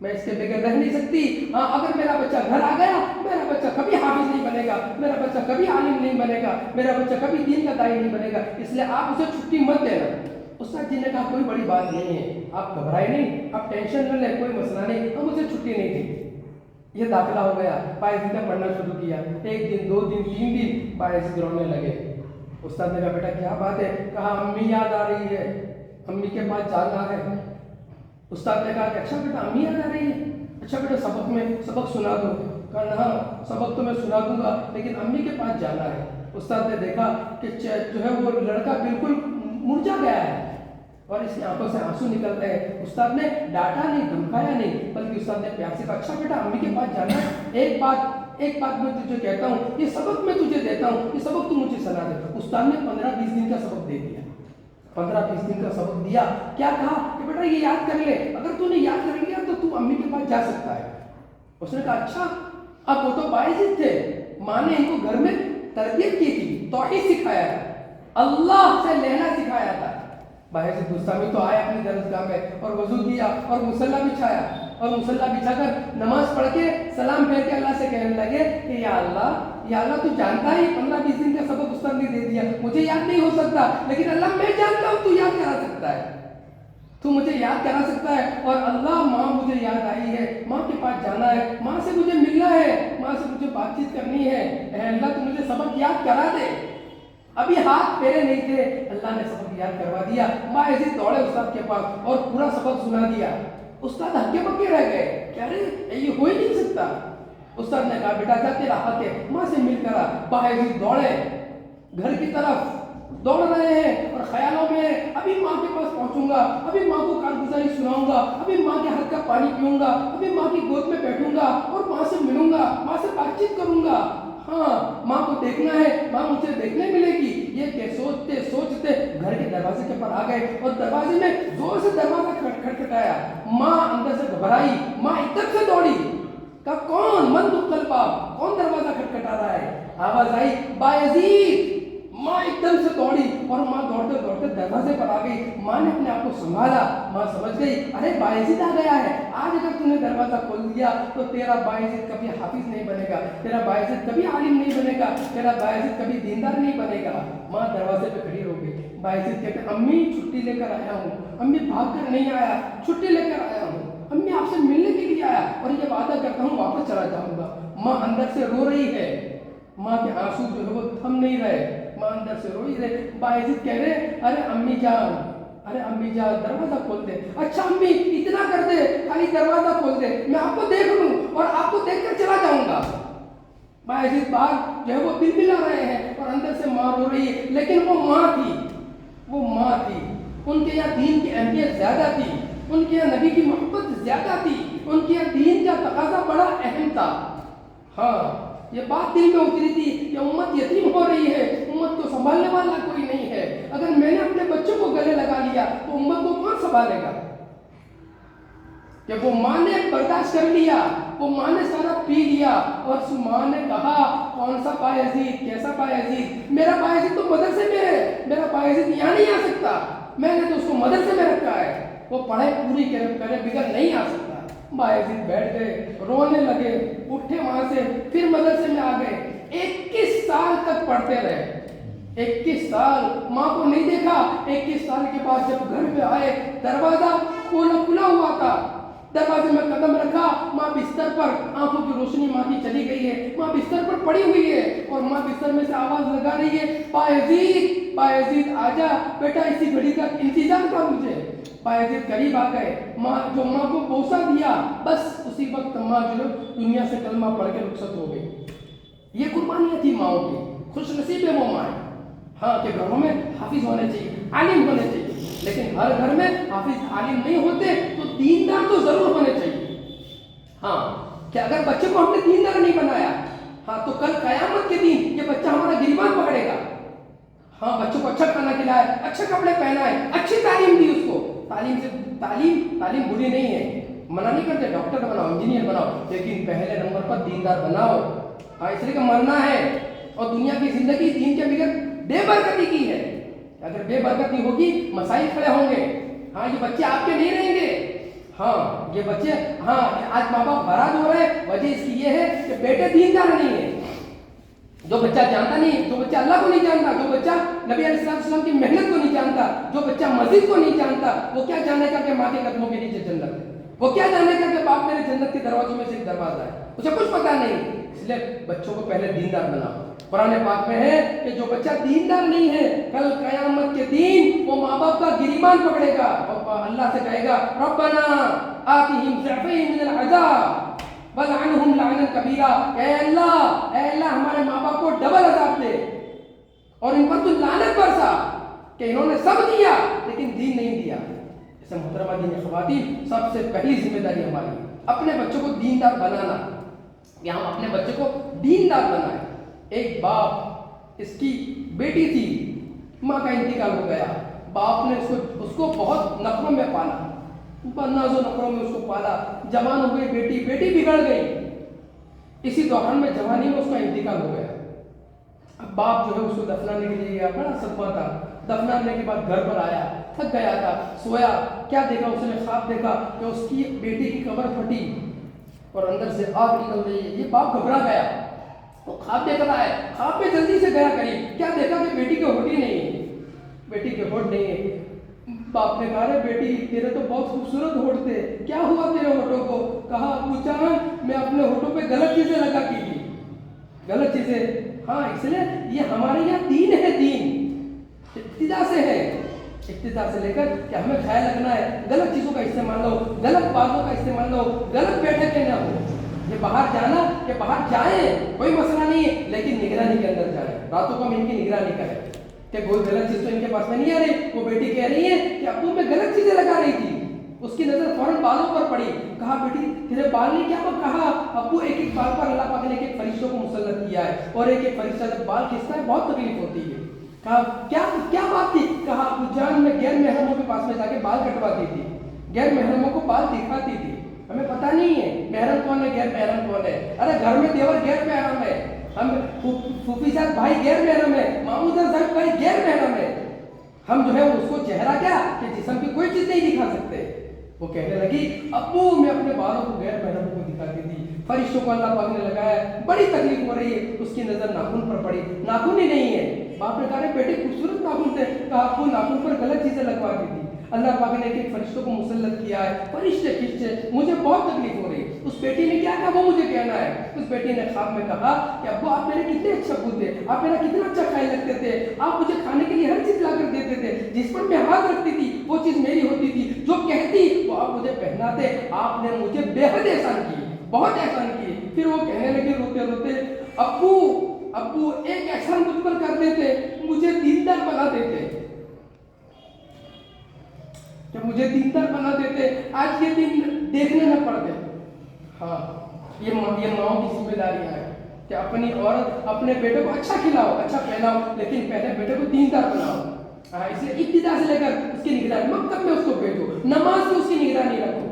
میں اس کے بغیر رہ نہیں سکتی. ہاں اگر میرا بچہ گھر آ گیا، میرا بچہ کبھی حافظ نہیں بنے گا، میرا بچہ کبھی عالم نہیں بنے گا، میرا بچہ کبھی دین کا داعی نہیں بنے گا، اس لیے آپ اسے چھٹی مت دینا. استاد جی نے کہا کوئی بڑی بات نہیں ہے، آپ گھبرائے نہیں، آپ ٹینشن نہ لیں، کوئی مسئلہ نہیں. ہم اسے چھٹی نہیں دی. یہ داخلہ ہو گیا، باعزت نے پڑھنا شروع کیا. ایک دن، 2 دن، 3 دن باعزت رونے لگے. استاد نے کہا بیٹا کیا بات ہے؟ کہا امی یاد آ رہی ہے، امی کے پاس جانا ہے. استاد نے کہا کہ اچھا بیٹا امی یاد آ رہی ہے، اچھا بیٹا سبق سنا دو. کہا ہاں سبق تو میں سنا دوں گا لیکن امی کے پاس جانا ہے. استاد نے دیکھا کہ جو ہے وہ لڑکا بالکل مرجھا گیا ہے اور اس کی آنکھوں سے آنسو نکل رہے ہیں. استاد نے ڈانٹا نہیں، دھمکایا نہیں، بلکہ استاد نے پیار سے کہا اچھا بیٹا امی کے پاس جانا ہے، ایک بات میں تجھے کہتا ہوں، یہ سبق میں تجھے دیتا ہوں، یہ سبق تو مجھے سنا دے. استاد نے 15-20 دن کا سبق دے دیا، 15-20 دن کا سبق دیا. کیا کہا کہ بیٹا یہ یاد کر لے، اگر تو نے یاد کر لیا تو امی کے پاس جا سکتا ہے. اس نے کہا اچھا. اب وہ تو باعزت تھے، ماں نے ان کو گھر میں تربیت کی تھی، توحید سکھایا تھا، اللہ سے لینا سکھایا تھا. باعزت گستامی تو آئے اپنی درسگاہ میں اور وضو کیا اور مصلی بچھایا اور مصلی بچھا کر نماز پڑھ کے سلام پھیر کے اللہ سے کہنے لگے کہ یا اللہ تو جانتا ہی 15-20 دن کا سبق استاد نے دے دیا، مجھے یاد نہیں ہو سکتا، لیکن اللہ میں جانتا ہوں تو یاد کرا سکتا ہے، تو مجھے یاد کرا سکتا ہے. اور اللہ ماں مجھے یاد آئی ہے، ماں کے پاس جانا ہے، ماں سے مجھے ملنا ہے، ماں سے مجھے بات چیت کرنی ہے. اے اللہ تو مجھے سبق یاد کرا دے. ابھی ہاتھ پھیرے نہیں تھے، اللہ نے سبق یاد کروا دیا. ماں ایسے دوڑے استاد کے پاس اور پورا سبق سنا دیا. استاد ہکے بکے رہ گئے، کہہ رہے یہ ہو ہی نہیں سکتا. استاد نے کہا بیٹا جا تیرا حق ہے، ماں سے مل کر آ. باعزت دوڑے گھر کی طرف، دوڑ رہے ہیں اور خیالوں میں ابھی ماں کے پاس پہنچوں گا، ابھی ماں کو کارگزاری سناؤں گا، ابھی ماں کے ہاتھ کا پانی پیوں گا، ابھی ماں کی گود میں بیٹھوں گا اور ماں سے ملوں گا، ماں سے بات چیت کروں گا. ہاں ماں کو دیکھنا ہے، ماں مجھے دیکھنے ملے گی. یہ کہ سوچتے سوچتے گھر کے دروازے کے پر آ گئے اور دروازے میں زور سے دروازہ کھٹکھٹایا. ماں اندر سے گھبرائی, ماں ادھر سے دوڑی, کہا کون؟ من دخل باب, کون دروازہ کھٹکھٹا رہا ہے؟ آواز آئی بایزید. ماں ایک دم سے دوڑی اور ماں دوڑتے دوڑتے دروازے پر آ گئی. ماں نے اپنے آپ کو سنبھالا. ماں سمجھ گئی ارے بایزید آ گیا ہے, آج اگر تم نے دروازہ کھول دیا تو تیرا بایزید کبھی حافظ نہیں بنے گا, تیرا بایزید کبھی عالم نہیں بنے گا, تیرا بایزید کبھی دیندار نہیں بنے گا. ماں دروازے پہ کھڑی ہو گئی. بایزید کہتے امی چھٹی لے کر آیا ہوں, امی بھاگ کر نہیں آیا, چھٹی لے کر آیا ہوں, امی آپ سے ملنے کے لیے آیا اور یہ وعدہ کرتا ہوں واپس چلا جاؤں گا. ماں اندر سے رو رہی ہے, ماں کے آنسو جو ہے وہ تھم نہیں رہے, ماں اندر سے روئی رہے. بایزید کہہ رہے ارے امی جان, ارے امی جان دروازہ کھول دے. اچھا امی اتنا کر دے, خالی دروازہ کھول دے, میں آپ کو دیکھ لوں اور آپ کو دیکھ کر چلا جاؤں گا. بایزید باہر جو ہے وہ بلبلا رہے ہیں اور اندر سے ماں رو رہی ہے, لیکن وہ ماں تھی, وہ ماں تھی. ان کے یہاں دین کی اہمیت زیادہ تھی, ان کے یہاں نبی کی محبت زیادہ تھی, ان کے یہاں دین کا تقاضا بڑا اہم تھا. ہاں یہ بات دل میں اتری تھی کہ امت یتیم ہو رہی ہے, امت کو سنبھالنے والا کوئی نہیں ہے. اگر میں نے اپنے بچوں کو گلے لگا لیا تو امت کو کون سنبھالے گا؟ کہ وہ ماں نے برداشت کر لیا, وہ ماں نے سارا پی لیا اور اس ماں نے کہا کون سا بایزید, کیسا بایزید, میرا بایزید تو مدرسے میں ہے, میرا بایزید یہاں نہیں آ سکتا, میں نے تو اس کو مدرسے میں رکھا ہے, وہ پڑھائی پوری کرے بغیر نہیں آ سکتا. بایزید بیٹھ گئے, رونے لگے, اٹھے وہاں سے, پھر مدرسے میں آ گئے. 21 سال تک پڑھتے رہے, 21 سال ماں کو نہیں دیکھا. 21 سال کے بعد جب گھر پہ آئے دروازہ کھلا ہوا تھا, دروازے میں قدم رکھا, ماں بستر پر, آنکھوں کی روشنی ماں کی چلی گئی ہے, ماں بستر پر پڑی ہوئی ہے اور ماں بستر میں سے آواز لگا رہی ہے بایزید بایزید آجا بیٹا, اسی گھڑی کا انتظار تھا مجھے. بایزید قریب آ گئے, ماں کو بوسہ دیا, بس اسی وقت ماں جو دنیا سے کلمہ پڑھ کے رخصت ہو گئی. یہ قربانیاں تھی ماؤں کی. خوش نصیب ہے وہ ماں. ہاں کہ گھروں میں حافظ ہونے چاہیے, عالم ہونے چاہیے, لیکن ہر گھر میں حافظ عالم نہیں ہوتے تو دیندار تو ضرور ہونے چاہیے. ہاں کہ اگر بچے کو ہم نے دیندار نہیں بنایا, ہاں تو کل قیامت کے دن یہ بچہ ہمارا گریبان پکڑے گا. ہاں بچوں کو اچھا کھانا کھلائے, اچھے کپڑے پہنائے, اچھی تعلیم دی اس کو. تعلیم بری نہیں ہے, منع نہیں کرتے, ڈاکٹر بناؤ, انجینئر بناؤ, لیکن پہلے نمبر پر دیندار بناؤ. ہاں اس لیے کہ مرنا ہے اور دنیا کی زندگی دین کے بغیر بے برکتی کی ہے. اگر بے برکتی ہوگی مسائل کھڑے ہوں گے. ہاں یہ بچے آپ کے نہیں رہیں گے. ہاں یہ بچے, ہاں آج ماں باپ ناراض ہو رہے ہیں, وجہ اس کی یہ ہے کہ بیٹے دیندار نہیں ہے. جو بچہ جانتا نہیں, جو بچہ اللہ کو نہیں جانتا, جو بچہ نبی علیہ السلام کی محنت کو نہیں جانتا, جو بچہ مسجد کو نہیں جانتا, وہ کیا جانے گا کہ ماں کے قدموں کے نیچے جنت ہے, وہ کیا جانے گا کہ باپ میرے جنت کے دروازوں میں سے ایک دروازہ ہے, اسے کچھ پتا نہیں. اس لیے بچوں کو پہلے دیندار بناؤ. قرآن پاک میں ہے کہ جو بچہ دیندار نہیں ہے کل قیامت کے دن وہ ماں باپ کا گریبان پکڑے گا اور اللہ سے کہے گا ربنا آتِہم ضعفین من العذاب وَلْعَنْهُمْ لَعْنًا كَبِيرًا. اے اللہ ہمارے ماں باپ کو ڈبل عذاب دے اور ان پر تو لعنت برسا کہ انہوں نے سب دیا لیکن دین نہیں دیا. اسے محترمہ دین خواتین, سب سے پہلی ذمہ داری ہماری اپنے بچوں کو دیندار بنانا, کہ ہم اپنے بچے کو دیندار بنائیں. ایک باپ, اس کی بیٹی تھی, ماں کا انتقال ہو گیا, باپ نے اس کو بہت نخروں میں پالا, ناز و نخروں میں اس کو پالا, جوان ہو گئی بیٹی بگڑ گئی. اسی دوران میں جوانی میں اس کا انتقال ہو گیا. اب باپ جو ہے اس کو دفنانے کے لیے گیا, بڑا صدمہ تھا. دفنانے کے بعد گھر پر آیا, تھک گیا تھا, سویا, کیا دیکھا اس نے, خواب دیکھا کہ اس کی بیٹی کی قبر پھٹی اور اندر سے آگ نکل رہی ہے. یہ باپ گھبرا گیا, وہ خواب دیکھ رہا ہے, خواب پہ جلدی سے گیا قریب, کیا دیکھا کہ بیٹی کے ہونٹ ہی نہیں ہے, بیٹی کے ہونٹ نہیں ہے. باپ نے کہا رے بیٹی تیرے تو بہت خوبصورت ہونٹ تھے, کیا ہوا تیرے ہونٹوں کو؟ کہا ابو جان میں اپنے ہونٹوں پہ غلط چیزیں لگا کی تھی, غلط چیزیں. ہاں اس لیے یہ ہمارے یہاں دین ہے, دین ابتدا سے ہے, ابتدا سے لے کر کہ ہمیں خیال رکھنا ہے غلط چیزوں کا استعمال نہ ہو, غلط باتوں کا استعمال نہ ہو, غلط بیٹھکیں نہ ہو. یہ باہر جانا کہ باہر جائیں کوئی مسئلہ نہیں ہے, لیکن نگرانی کے اندر جائیں. راتوں کو ہم ان کی نگرانی کریں کہ کوئی غلط چیز تو ان کے پاس میں نہیں آ رہی. وہ بیٹی کہہ رہی ہے کہ ابو میں غلط چیزیں لگا رہی تھی, اس کی نظر فوراً بالوں پر پڑی. کہا بیٹی تیرے بال نے کیا کہا؟ ابو ایک ایک بال پر اللہ پاک نے ایک فرشتوں کو مسلط کیا ہے اور ایک ایک فرشتہ جب بال کھینچتا ہے بہت تکلیف ہوتی ہے. کہا کیا بات تھی؟ کہا ابو جان میں غیر محرموں کے پاس میں جا کے بال کٹواتی تھی، غیر محرموں کو بال دکھاتی تھی، ہمیں پتہ نہیں ہے محرم کون ہے غیر محرم کون ہے۔ ارے گھر میں دیور غیر محرم ہے، ہم پھوپھی صاحب بھائی غیر محرم ہے، ماموں صاحب بھائی غیر محرم ہے، ہم جو ہے اس کو چہرہ کیا کہ جسم کی کوئی چیز نہیں دکھا سکتے۔ وہ کہنے لگی ابو میں اپنے بالوں کو غیر محرم کو دکھاتی تھی، فرشتوں کو اللہ پاک نے لگایا، بڑی تکلیف ہو رہی ہے، اس کی نظر ناخن پر پڑی، ناخن ہی نہیں ہے۔ باپ نے کہا بیٹے خوبصورت ناخن تھے، کہا ابو ناخن پر غلط چیزیں لگواتی تھی، اللہ پاک نے ایک فرشتوں کو مسلط کیا ہے، فرشتے کھینچے، مجھے بہت تکلیف ہو رہی ہے۔ اس بیٹی نے کیا کہا وہ مجھے کہنا ہے۔ اس بیٹی نے خواب میں کہا کہ ابو آپ میرے کتنے اچھے ابو تھے، آپ میرا کتنا اچھا خیال رکھتے تھے، آپ مجھے کھانے کے لیے ہر چیز لا کر دیتے تھے، جس پر میں ہاتھ رکھتی تھی وہ چیز میری ہوتی تھی، جو کہتی وہ آپ مجھے پہناتے، آپ نے مجھے بے حد احسان کی، بہت احسان کی۔ پھر وہ کہنے لگے روتے روتے ابو ایک احسان مجھ پر کر دیتے، مجھے دیندار بنا دیتے، کہ مجھے دیندار بنا دیتے، آج یہ دن دیکھنے نہ پڑتے۔ ہاں یہ ماؤں کی ذمہ داریاں ہیں کہ اپنی عورت اپنے بیٹے کو اچھا کھلاؤ، اچھا پہناؤ، لیکن پہلے بیٹے کو دیندار بناؤ۔ اس لیے ابتدا سے لے کر اس کی نگرانی، مکتب میں اس کو بھیجو، نماز کی اس کی نگرانی رکھو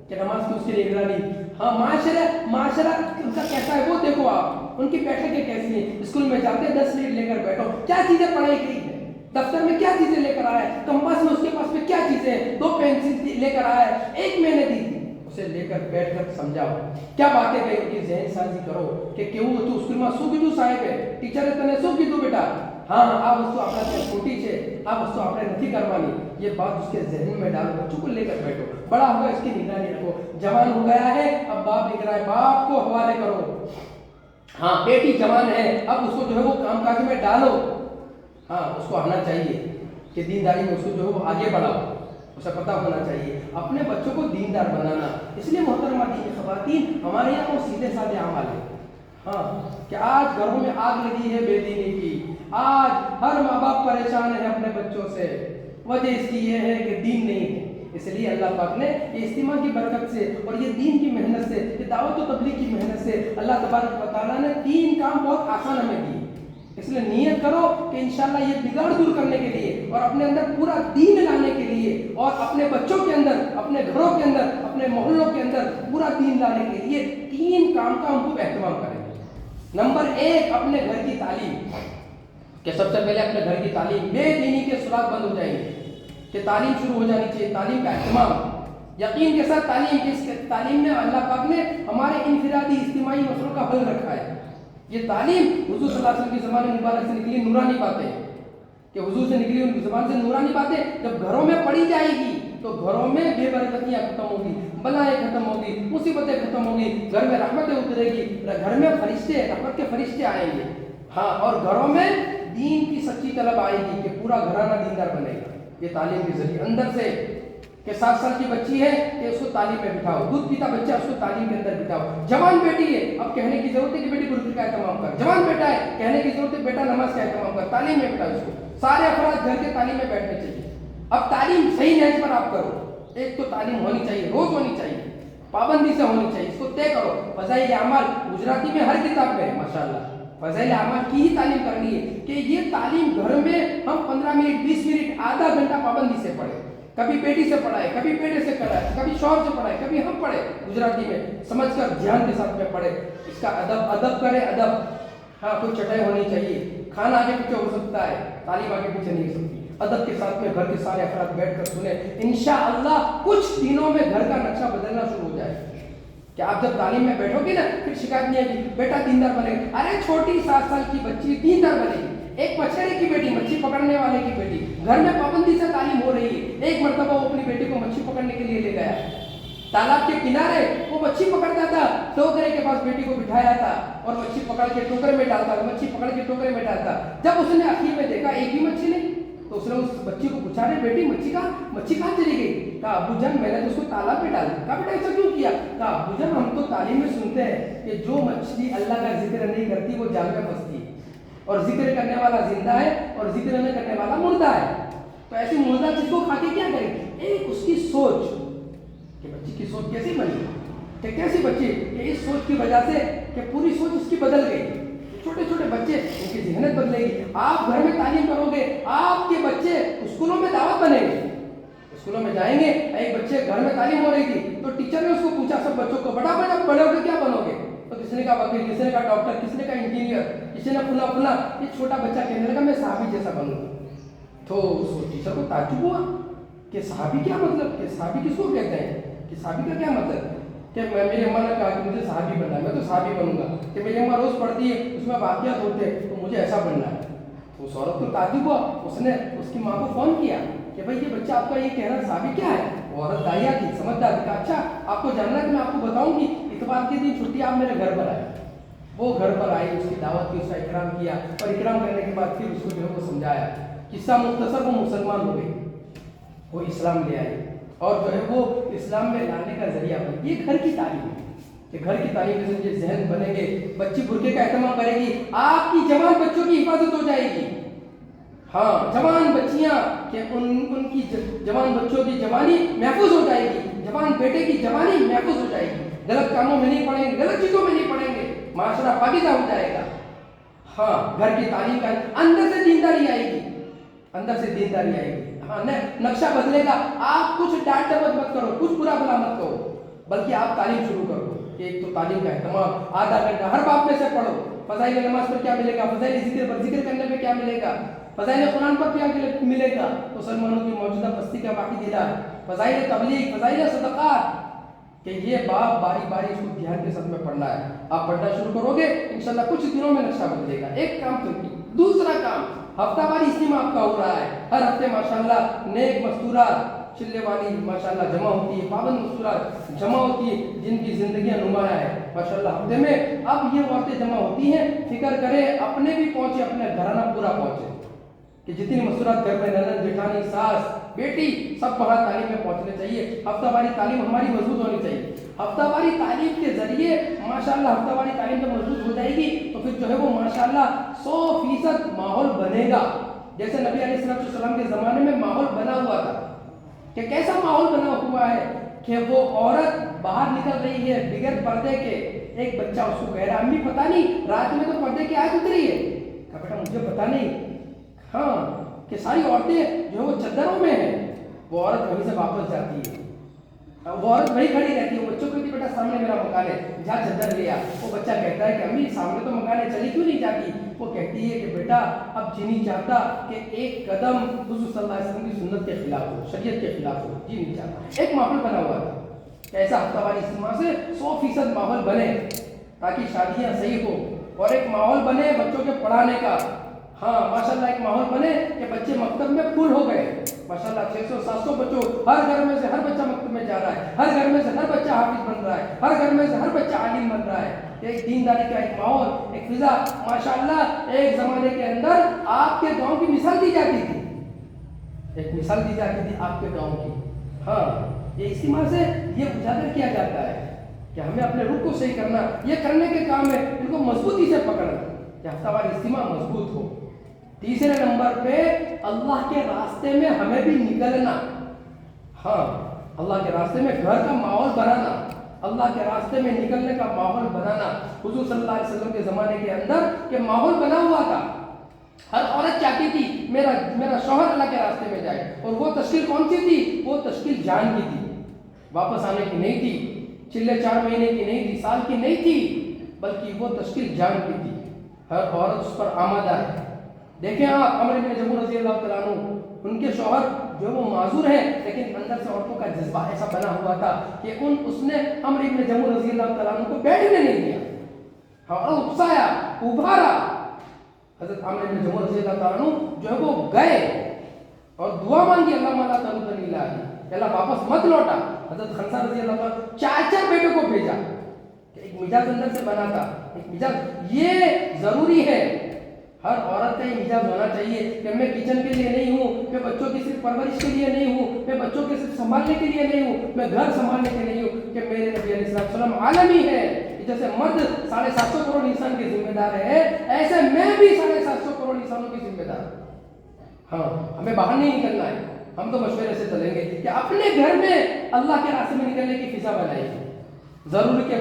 کہ نماز کی اس کی نگرانی۔ ہاں معاشرہ ان کا کیسا ہے وہ دیکھو، آپ ان کی بیٹھکیں کیسی ہیں، اسکول میں جاتے 10 منٹ لے کر بیٹھو، کیا چیزیں پڑھائی گئی ہے، دفتر میں کیا چیزیں لے کر آیا ہے، کمپاس میں اس کے پاس میں کیا چیزیں ہیں، 2 پینسل لے کر آیا ہے، 1 میں نے دی تھی، اسے لے کر بیٹھ کر سمجھاؤ، کیا باتیں گئی ان کی ذہن سازی کرو کہ کیوں تو اسکول میں سو کیوں صاحب ہے، ٹیچر تنے سو کیوں بیٹا، ہاں آپ اس کو اپنا چھوٹی سے آپ اس کو اپنے نہیں کروانی، یہ بات اس کے ذہن میں ڈالو، بچوں کو لے کر بیٹھو، بڑا ہوگا اس کی نگرانی رکھو، جوان ہو گیا ہے اب باپ نگراں ہے، باپ کو حوالے کرو، ہاں بیٹی جوان ہے اب اس کو جو ہے وہ کام کاج میں ڈالو، ہاں اس کو آنا چاہیے کہ دینداری میں اس کو جو ہے وہ آگے بڑھاؤ، اسے پتہ ہونا چاہیے اپنے بچوں کو دیندار بنانا۔ اس لیے محترمہ دینی خواتین ہمارے یہاں وہ سیدھے سادے اعمال ہیں، ہاں کہ آج گھروں میں آگ لگی ہے بے دینی کی، آج ہر ماں باپ پریشان ہے اپنے بچوں سے، وجہ اس کی یہ ہے کہ دین نہیں ہے۔ اس لیے اللہ پاک نے یہ اجتماع کی برکت سے اور یہ دین کی محنت سے، یہ دعوت و تبلیغ کی محنت سے اللہ تبارک و تعالیٰ نے 3 کام بہت آسان ہمیں دیے۔ اس لیے نیت کرو کہ انشاءاللہ یہ بگاڑ دور کرنے کے لیے اور اپنے اندر پورا دین لانے کے لیے اور اپنے بچوں کے اندر، اپنے گھروں کے اندر، اپنے محلوں کے اندر پورا دین لانے کے لیے 3 کام کا ہم خوب اہتمام کریں۔ نمبر 1 اپنے گھر کی تعلیم، کہ سب سے پہلے اپنے گھر کی تعلیم، بے دینی کے سراغ بند ہو جائیں گے کہ تعلیم شروع ہو جانی چاہیے، تعلیم کا اہتمام، یقین کے ساتھ تعلیم میں اللہ پاک نے ہمارے انفرادی اجتماعی مسئلوں کا حل رکھا ہے۔ یہ تعلیم حضور صلی اللہ علیہ وسلم کی زبان مبارک سے نکلی نورانی باتیں، کہ حضور سے نکلی ان زبان سے نورانی باتیں جب گھروں میں پڑھی جائے گی تو گھروں میں بے برکتیاں ختم ہوگی، بلائیں ختم ہوگی، مصیبتیں ختم ہوگی، گھر میں رحمتیں اترے گی، گھر میں فرشتے، رحمت کے فرشتے آئیں گے، ہاں اور گھروں میں دین کی سچی طلب آئے گی کہ پورا گھرانہ دیندار بنے گا۔ یہ تعلیم کے ذریعے اندر سے کہ 7 سال کی بچی ہے کہ اس کو تعلیم میں بٹھاؤ، دودھ پیتا بچہ اس کو تعلیم کے اندر بٹھاؤ، جوان بیٹی ہے اب کہنے کی ضرورت ہے کہ بیٹی گرو کا اہتمام کر، جوان بیٹا ہے کہنے کی ضرورت ہے بیٹا نماز کا اہتمام کر، تعلیم میں بٹھاؤ اس کو، سارے افراد گھر کے تعلیم میں بیٹھنے چاہیے۔ اب تعلیم صحیح نہج پر آپ کرو، ایک تو تعلیم ہونی چاہیے، روز ہونی چاہیے، پابندی سے ہونی چاہیے، اس کو طے کرو، فضائل اعمال گجراتی میں ہر کتاب میں ہے ماشاءاللہ، فضائل اعمال کی ہی تعلیم کرنی ہے کہ یہ تعلیم گھر میں ہم 15 منٹ 20 منٹ آدھا گھنٹہ پابندی سے پڑھیں، کبھی بیٹی سے پڑھائے، کبھی بیٹے سے پڑھائے، کبھی شوہر سے پڑھائے، کبھی ہم پڑھے، گجراتی میں سمجھ کر دھیان کے ساتھ میں پڑھے، اس کا ادب کرے، ادب، ہاں کوئی چٹائی ہونی چاہیے، کھانا آگے پیچھے ہو سکتا ہے، تعلیم آگے پیچھے نہیں ہو سکتی، ادب کے ساتھ میں گھر کے سارے افراد بیٹھ کر سنیں، انشاءاللہ کچھ دنوں میں گھر کا نقشہ بدلنا شروع ہو جائے کہ آپ جب تعلیم میں بیٹھو گے نا پھر شکایت نہیں آئے گی، بیٹا دیندار بنے گا، ارے چھوٹی 7 سال کی بچی دیندار بنے گی، ایک مچھلی کی بیٹی، مچھلی پکڑنے والے کی بیٹی، گھر میں پابندی سے تعلیم ہو رہی ہے، ایک مرتبہ وہ اپنی بیٹی کو مچھلی پکڑنے کے لیے لے گیا، تالاب کے کنارے وہ مچھلی پکڑتا تھا، ٹوکرے کے پاس بیٹی کو بٹھایا تھا اور مچھلی پکڑ کے ٹوکرے میں ڈالتا تھا، مچھلی پکڑ کے ٹوکرے میں ڈالتا، جب اس نے آخر میں دیکھا ایک بھی مچھلی نہیں تو اس نے اس بچی کو پوچھا، رہے بیٹی مچھلی کہاں چلی گئی؟ کہا ابو جان میں نے تو اس کو تالاب میں ڈالا۔ کہا بیٹا ایسا کیوں کیا؟ کہا ابو جان ہم تو تعلیم میں سنتے ہیں کہ جو مچھلی اللہ کا ذکر نہیں کرتی وہ جال میں پھنستی ہے، اور ذکر کرنے والا زندہ ہے اور ذکر نہ کرنے والا مردہ ہے، تو ایسی مردہ چیز کو کھا کے کیا کرے؟ ایک اس کی سوچ کہ بچی کی سوچ کیسی بنی کہ کیسی بچی کہ اس سوچ کی وجہ سے کہ پوری سوچ اس کی بدل گئی، چھوٹے چھوٹے چھوٹے بچے ان کی ذہنیت بدلے گی. آپ گھر میں تعلیم کرو گے, آپ کے بچے اسکولوں میں دعوت بنیں گے, اسکولوں میں جائیں گے, ایک بچے گھر میں تعلیم ہو رہی تھی تو ٹیچر نے اس کو پوچھا سب بچوں کو, بڑا بڑا بڑے ہو کے کیا بنو گے؟ تو کسی نے کہا وکیل, کسی نے کہا ڈاکٹر, کسی نے کہا انجینئر, کسی نے فلاں فلاں. یہ چھوٹا بچہ کہنے لگا میں صحابی جیسا بنوں گا. تو اس ٹیچر کو تعجب ہوا کہ صحابی کیا مطلب, کہ صحابی کس کو کہتے ہیں, کہ صحابی کا کیا مطلب, کہ میری اماں نے کہا کہ مجھے صحابی بننا ہے, میں تو صحابی بنوں گا, کہ میری اماں روز پڑھتی ہے اس میں واقعات ہوتے ہیں تو مجھے ایسا بننا ہے. تو اس عورت کو تعجب ہوا, اس نے اس کی ماں کو فون کیا کہ بھائی یہ بچہ آپ کا یہ کہہ رہا ہے صحابی کیا ہے. وہ عورت داعیہ تھی, سمجھدار تھی, کہا اچھا آپ کو جاننا ہے کہ میں آپ کو بتاؤں گی, اتوار کے دن چھٹی آپ میرے گھر پر آئے. وہ گھر پر آئی, اس کی دعوت کی, اس کا اکرام کیا, اور اکرام کرنے کے بعد پھر اس کو جو ہے وہ سمجھایا. قصہ مختصر, وہ مسلمان ہو گئی, وہ اسلام لے آئی, اور جو ہے وہ اسلام میں لانے کا ذریعہ بنی. یہ گھر کی تعلیم ہے کہ گھر کی تعلیم کے ذریعے ذہن بنیں گے, بچی برقعے کا اہتمام کرے گی, آپ کی جوان بچوں کی حفاظت ہو جائے گی. ہاں, جوان بچیاں کہ ان کی جوان بچوں کی جوانی محفوظ ہو جائے گی, جوان بیٹے کی جوانی محفوظ ہو جائے گی, غلط کاموں میں نہیں پڑیں گے, غلط چیزوں میں نہیں پڑیں گے, معاشرہ پاکیزہ ہو جائے گا. ہاں, گھر کی تعلیم کا اندر سے دینداری آئے گی, اندر سے دینداری آئے گی. ہاں, نقشہ بدلے گا. آپ کچھ ڈانٹ ڈپٹ مت کرو, کچھ برا بلا مت کرو, بلکہ آپ تعلیم شروع کرو. ایک تو تعلیم کا اہتمام, آدھا گھنٹہ ہر باب میں سے پڑھو. فضائل نماز پر کیا ملے گا, فضائل ذکر پر ذکر کرنے میں کیا ملے گا, فضائل قرآن پر کیا ملے گا, مسلمانوں کی موجودہ پستی کا واقعی دلا, فضائل تبلیغ, فضائل صدقات, کہ یہ باب باری باری اس کو دھیان کے ساتھ میں پڑھنا ہے. آپ پڑھنا شروع کرو گے انشاءاللہ کچھ دنوں میں نقشہ بدلے گا. ایک کام تو کی. دوسرا کام, ہفتہ واری اجتماع آپ کا ہو رہا ہے. ہر ہفتے ماشاءاللہ نیک مستورات, چلے والی ماشاءاللہ جمع ہوتی ہے, پابند مستورات جمع ہوتی ہے, جن کی زندگیاں نمایاں ہے ماشاءاللہ ہفتے میں. اب یہ عورتیں جمع ہوتی ہیں, فکر کریں اپنے بھی پہنچے, اپنے گھرانہ پورا پہنچے, کہ جتنی مستورات گھر میں نند جٹھانی ساس بیٹی سب وہاں تعلیم میں پہنچنے چاہیے. ہفتہ واری تعلیم ہماری مضبوط ہونی چاہیے. ہفتہ واری تعلیم کے ذریعے ماشاءاللہ ہفتہ واری تعلیم جب مضبوط ہو جائے گی تو پھر جو ہے وہ ماشاءاللہ 100% ماحول بنے گا. جیسے نبی علیہ السلام کے زمانے میں ماحول بنا ہوا تھا, کہ کیسا ماحول بنا ہوا ہے کہ وہ عورت باہر نکل رہی ہے بغیر پردے کے. ایک بچہ اس کو کہہ رہا امی پتہ نہیں رات میں تو پردے کی آیت اتری ہے. کہا بیٹا مجھے پتہ نہیں. ہاں, کہ ساری عورتیں جو وہ چادروں میں ہیں, وہ عورت وہیں سے واپس جاتی ہے, وہ عورت وہیں کھڑی رہتی ہے. وہ بچوں کو کہتی بیٹا سامنے میرا مکان ہے, جا چادر لے آ. وہ بچہ کہتا ہے کہ امی سامنے تو مکان ہے, چلی کیوں نہیں جاتی. وہ کہتی ہے کہ بیٹا اب جی نہیں چاہتا کہ ایک قدم حضور صلی اللہ علیہ وسلم کی سنت کے خلاف ہو, شریعت کے خلاف ہو, جی نہیں چاہتا. ایک ماحول بنا ہوا تھا, ایسا ہفتہ واری اجتماع سے 100% ماحول بنے تاکہ شادیاں صحیح ہو, اور ایک ماحول بنے بچوں کے پڑھانے کا. ہاں ماشاءاللہ ایک ماحول بنے کہ بچے مکتب میں فل ہو گئے. ماشاءاللہ 600-700 بچوں, ہر گھر میں سے ہر بچہ مکتب میں جا رہا ہے, ہر گھر میں سے ہر بچہ حافظ بن رہا ہے, ہر گھر میں سے ہر بچہ عالم بن رہا ہے. ایک دینداری کا ایک ماحول, ایک فضا ماشاءاللہ ایک زمانے کے اندر آپ کے گاؤں کی مثال دی جاتی تھی, ایک مثال دی جاتی تھی آپ کے گاؤں کی. ہاں, یہ اجتماع سے یہ اجاگر کیا جاتا ہے کہ ہمیں اپنے رخ کو صحیح کرنا, یہ کرنے کے کام ہے, ان کو مضبوطی سے پکڑنا کہ ہفتہ واری اجتماع مضبوط ہو. تیسرے نمبر پہ اللہ کے راستے میں ہمیں بھی نکلنا. ہاں, اللہ کے راستے میں گھر کا ماحول بنانا, اللہ کے راستے میں نکلنے کا ماحول بنانا. حضور صلی اللہ علیہ وسلم کے زمانے کے اندر کہ ماحول بنا ہوا تھا. ہر عورت چاہتی تھی میرا شوہر اللہ کے راستے میں جائے, اور وہ تشکیل کون سی تھی, وہ تشکیل جان کی تھی, واپس آنے کی نہیں تھی, چلے 4 مہینے کی نہیں تھی, سال کی نہیں تھی, بلکہ وہ تشکیل جان کی تھی. ہر عورت اس پر آمادہ ہے. دیکھیں آپ عمر بن جموح رضی اللہ تعالیٰ عنہ, ان کے شوہر جو وہ معذور ہیں, لیکن اندر سے عورتوں کا جذبہ ایسا بنا ہوا تھا کہ اس نے عمر بن جموح رضی اللہ تعالیٰ عنہ کو بیٹھنے نہیں دیا. ہاں, اور اکسایا, ابھارا. حضرت عمر بن جموح رضی اللہ تعالیٰ عنہ جو ہے وہ گئے اور دعا مانگی, اللہ مالا تردنی لاہی, اللہ واپس مت لوٹا. حضرت خنسا رضی اللہ تعالیٰ 4 بیٹوں کو بھیجا. ایک مزاج اندر سے بنا تھا, ایک مزاج یہ ضروری ہے. ہر عورت کا یہ مزاج ہونا چاہیے کہ میں کچن کے لیے نہیں ہوں, میں بچوں کی صرف پرورش کے لیے نہیں ہوں, میں بچوں کے صرف سنبھالنے کے لیے نہیں ہوں, میں گھر سنبھالنے کے نہیں ہوں, کہ میرے نبی علیہ السلام عالمی ہے. جیسے مرد 750 کروڑ انسان کے ذمہ دار ہے, ایسے میں بھی 750 کروڑ انسانوں کی ذمہ دار ہوں. ہاں, ہمیں باہر نہیں نکلنا ہے, ہم تو مشورے سے چلیں گے کہ اپنے گھر میں اللہ کے راستے میں نکلنے کی فضا بنائیں گے. ضروری کہ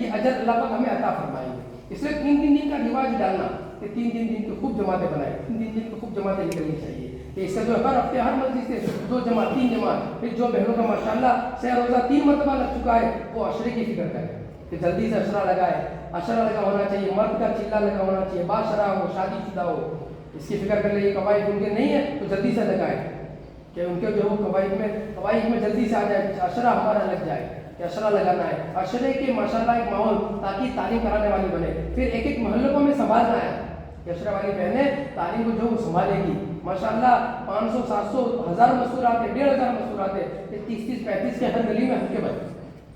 یہ اجر اللہ پاک ہمیں عطا فرمائیں گے. اس لیے 3 دن کا رواج ڈالنا کہ 3 دن کی خوب جماعتیں بنائیں, 3 دن کی خوب جماعتیں نکلنی چاہیے. کہ اس کا جو ہر ہفتے ہر مسجد سے 2 جماعت 3 جماعت, پھر جو بہنوں کا ماشاءاللہ سہ روزہ 3 مرتبہ لگ چکا ہے وہ عشرے کی فکر کرے کہ جلدی سے عشرہ لگائے. عشرہ لگا ہونا چاہیے, مرد کا چلہ لگا ہونا چاہیے, باشرہ ہو, شادی شدہ ہو, اس کی فکر کر لے. یہ قواعد ان کے نہیں ہے تو جلدی سے لگائے کہ ان کے جو قواعد میں جلدی سے آ جائے, عشرہ ہمارا لگ جائے کہ عشرہ لگانا ہے. عشرے کے ماشاءاللہ ایک ماحول تاکہ تعلیم کرانے والی بنے. پھر ایک ایک محلوں میں سنبھالنا ہے کہ عشرہ والی بہنیں تعلیم کو جو سنبھالے گی. ماشاءاللہ 500 700 1000 مستورات ہے, 1500 مستورات ہے, 30 35 کے ہر گلی میں ہلکے بنے.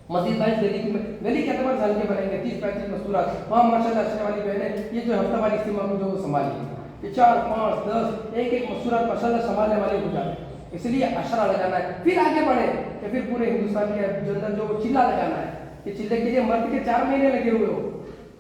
مزید 22 گلی کے اعتبار سے ہلکے بنیں گے 30 35 مستورات. وہاں ماشاءاللہ عشرے والی بہنیں یہ جو ہفتہ والی اجتماع کو جو سنبھالی کہ 4 5 10 ایک مستورات ماشاءاللہ سنبھالنے والے ہو جاتے. اس لیے عشرہ لگانا ہے. پھر آگے بڑھے کہ پھر پورے ہندوستان کے اندر جو چلہ لگانا ہے کہ چلے کے لیے مرد کے 4 مہینے لگے ہوئے ہو,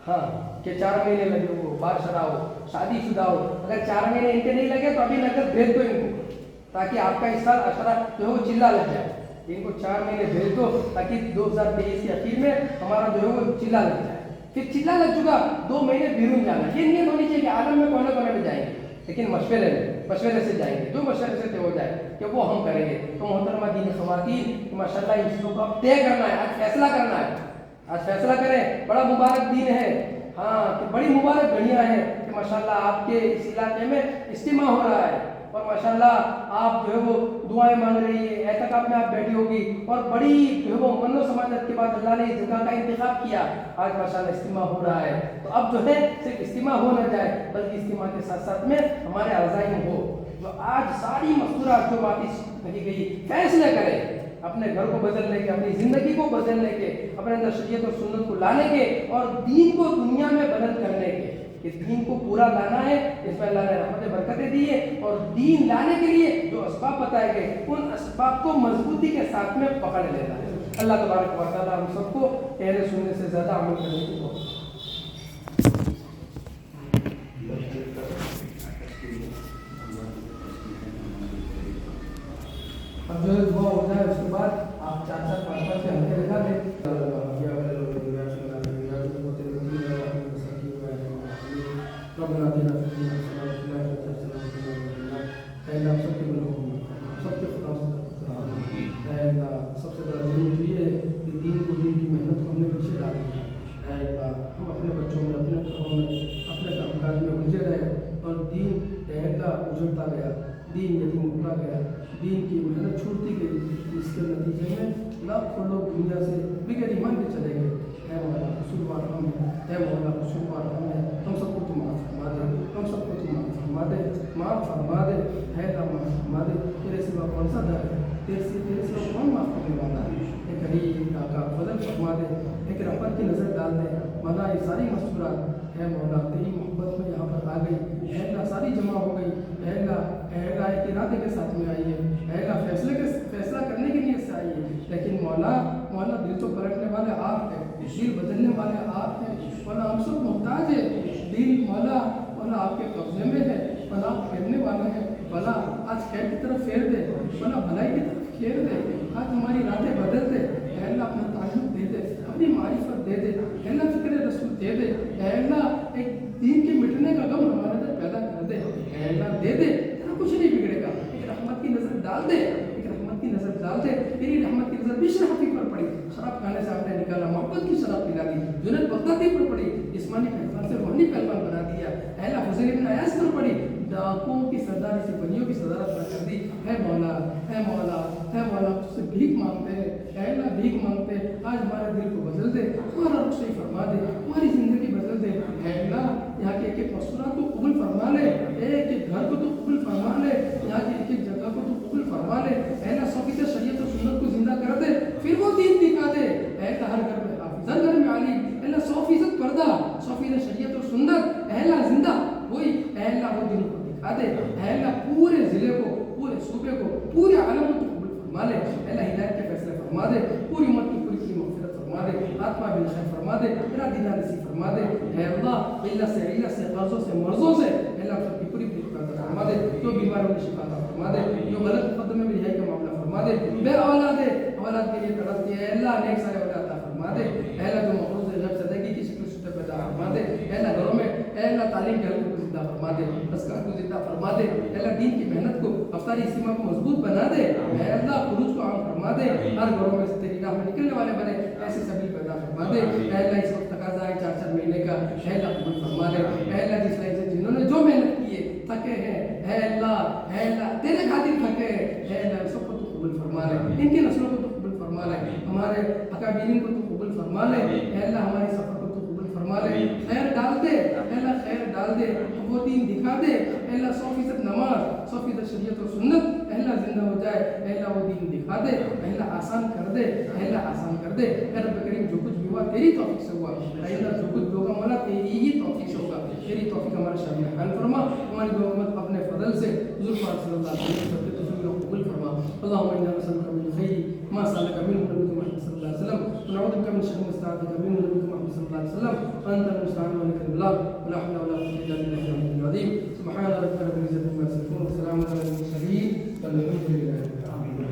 ہاں کہ 4 مہینے لگے ہوئے ہو, باشرہ ہو, شادی شدہ ہو. اگر 4 مہینے ان کے نہیں لگے تو ابھی نقد بھیج دو ان کو تاکہ آپ کا اس سال عشرہ جو ہے وہ چلہ لگ جائے. ان کو 4 مہینے بھیج دو تاکہ 2023 کے اخیر میں ہمارا جو ہے وہ چلہ لگ جائے. پھر چلہ لگ چکا 2 مہینے بیرون جانا. یہ نیت ہونی چاہیے کہ عالم میں کونے کونے میں جائیں گے لیکن مشورے سے جائیں گے, جو مشورے سے طے ہو جائے کہ وہ ہم کریں گے. تو محترمہ دینی خواتین ماشاءاللہ ان چیزوں کو اب طے کرنا ہے, آج فیصلہ کرنا ہے. آج فیصلہ کریں. بڑا مبارک دن ہے, ہاں کہ بڑی مبارک گھڑیاں ہیں کہ ماشاءاللہ آپ کے اس علاقے میں اجتماع ہو رہا ہے اور ماشاءاللہ آپ جو ہے وہ دعائیں مانگ رہی ہے, اعتکاف میں آپ بیٹھی ہوگی اور بڑی جو ہے وہ من و سماجت کے بعد اللہ نے اس جگہ کا انتخاب کیا. آج ماشاءاللہ اجتماع ہو رہا ہے. تو اب جو ہے صرف اجتماع ہو نہ جائے بلکہ اجتماع کے ساتھ ساتھ میں ہمارے عزائم ہو. جو آج ساری مستورات جو باتیں کہی گئی فیصلے کریں اپنے گھر کو بدلنے کے, اپنی زندگی کو بدلنے کے, اپنے اندر شریعت اور سنت کو لانے کے اور دین کو دنیا میں بلند کرنے کے. کہ دین کو پورا لانا ہے, اس میں اللہ نے رحمت برکتیں دی ہے اور دین لانے کے لیے جو اسباب بتائے گئے ان اسباب کو مضبوطی کے ساتھ میں پکڑ لینا ہے. اللہ تبارک و تعالیٰ ہم سب کو کہنے سننے سے زیادہ عمل کرنے کی توفیق. اب جو ہے دعا ہو جائے اس کے بعد آپ 4 5 کے ہلکے لگا دیں. سب سے بڑا ضرور یہ ہے کہ دین کی محنت کو ہم نے پیچھے ڈال دیا. ہم اپنے بچوں میں, اپنے گھروں میں, اپنے کام کاج میں الجھے رہے اور دین اجڑتا گیا, دین یتیم ہوتا گیا, دین کی محنت چھوٹتی گئی. اس کے نتیجے میں لاکھوں لوگ دنیا سے بغیر ایمان کے چلے گئے. اے مولا قصوروار ہم ہیں, اے مولا قصوروار ہم ہیں, ہم سب کو تو معاف فرما دے, ہم سب کو تو معاف فرما دے, معاف فرما دے, ہے اللہ معاف فرما دے. تیرے سوا کون سا در ہے, تیرے سوا کون معاف کرنے والا ہے. ایک غریب کا فضل فرما دے, ایک رحمت کی نظر ڈال دے. مولا یہ ساری مستورات ہے مولا تیری محبت میں یہاں پر آ گئی. اے اللہ ساری جمع ہو گئی. اے اللہ ایک ارادے کے ساتھ میں آئی ہے. اے اللہ فیصلہ کرنے کے لیے سے آئی ہے. لیکن مولا دل تو پلٹنے والے آپ ہیں, دل بدلنے والے آپ ہیں. مولا ہم سب محتاج ہے. دل مولا آپ کے قبضے میں ہے. مولا آپ پھیرنے والے ہیں. مولا آج خیر کی طرف پھیر دے, مولا بھلائی کی طرف پھیر دے. آج ہماری راتیں بدل دے. اے اللہ اپنا تعلق دے دے, اپنی معرفت دے دے. اے اللہ فکر رسول دے دے. اے اللہ ایک دین کے مٹنے کا غم ہمارے اندر پیدا کر دے. اے اللہ دے دے, تیرا کچھ نہیں بگڑے گا. ایک رحمت کی نظر ڈال دے, ایک رحمت کی نظر ڈال دے. تیری رحمت کی نظر بھی شرافی پر پڑی, شراب کھانے سے آپ نے نکالا, محبت کی شراب پلا دی. جنید بغدادی پر پڑی, جسمانی پہلوان سے روحانی پہلوان بنا دیا. اے اللہ حسین ابن عیاض پر پڑی, ڈاکوں کی سرداری سے بنیوں کی صدارت کر دی. اے مولا اے مولا اے مولا تجھ سے بھیک مانگتے ہیں. اے اللہ بھیک مانگتے, آج ہمارے دل کو بدل دے, ہمارا رخ صحیح فرما دے, ہماری زندگی بدل دے. اے اللہ یہاں کے ایک ایک مستورات کو قبول فرما لے, ایک ایک گھر کو تو قبول فرما لے, یہاں کی ایک ایک جگہ کو تو قبول فرما لے. اے اللہ 100% شریعت اور سنت کو زندہ کر دے, پھر وہ دین دکھا دے. اے اللہ ہر گھر میں حافظ, ہر گھر میں عالم. اے اللہ 100% پردہ, 100% شریعت اور سنت اے اللہ زندہ وہی. اے اللہ وہ دین کو دکھا دے. اے اللہ پورے ضلع کو, پورے صوبے کو, پورے عالم کو قبول فرما لے. اے اللہ ہدایت کے فیصلے فرما دے, پوری امت کی پوری مغفرت فرما دے, آتما بن خیر فرما دے, میرا دیدہ نصیب فرما دے. اے اللہ علت سے قرضوں سے مرضوں سے اے اللہ سب کی پوری فرما دے. جو بیماروں کی شفا فرما دے, جو غلط مقدمے میں رہائی کا معاملہ فرما دے. بے اولاد کے لیے تڑپتی ہے, اے اللہ نیک سارے اولاد فرما دے. اے اللہ جو مقروض غیب زدگی کی شکل شکل پیدا فرما دے. اے اللہ گھروں میں اے اللہ تعلیم کے حلقوں کو زندہ فرما دے, اذکار کو زندہ فرما دے. اے اللہ دین کی محنت کو افطاری اجتماع کو مضبوط بنا دے. اے اللہ خروج کو عام فرما دے. ہر گھروں میں سے تیری راہ میں نکلنے والے بنے ایسے سبیل پیدا فرما دے. اے اللہ اس وقت تقاضا ہے 4 مہینے کا, اے اللہ قبول فرما دے. اے اللہ جس طرح سے جنہوں نے جو محنت کی ہے تھکے ہیں, اے اللہ تیرے خاطر تھکے ہیں, اے اللہ سب کو تو قبول فرما لے. ان کی نسلوں کو تو قبول فرما لے. ہمارے اکابرین کو تو قبول فرما لے. اے اللہ ہماری سفر کو تو قبول فرما لے. خیر ڈال دے, اے اللہ خیر ڈال دے, وہ دین دکھا دے. اے اللہ 100% نماز, 100% شریعت و سنت اے اللہ زندہ ہو جائے. اے اللہ وہ دین دکھا دے, اے اللہ آسان کر دے, اے اللہ آسان کر دے. اے رب کریم جو کچھ بھی ہوا تیری توفیق سے ہوا, اے اللہ جو کچھ بھی ہوگا مولا تیری ہی توفیق سے ہوگا. تیری توفیق ہمارا شامل حال فرما. ہماری دو امت اپنے فضل سے حضور پاک صلی اللہ علیہ وسلم کے تفضیل کو قبول فرما. اللهم انا نسالك من الخير ما سالك منه نبيك محمد صلى الله عليه وسلم, ونعوذ بك من شر ما استعاذك منه نبيك محمد صلى الله عليه وسلم. انت المستعان ولك البلاغ, ولا حول ولا قوه الا بالله العلي العظيم. سبحان ربك رب العزه عما يصفون, وسلام على المرسلين, والحمد لله رب العالمين.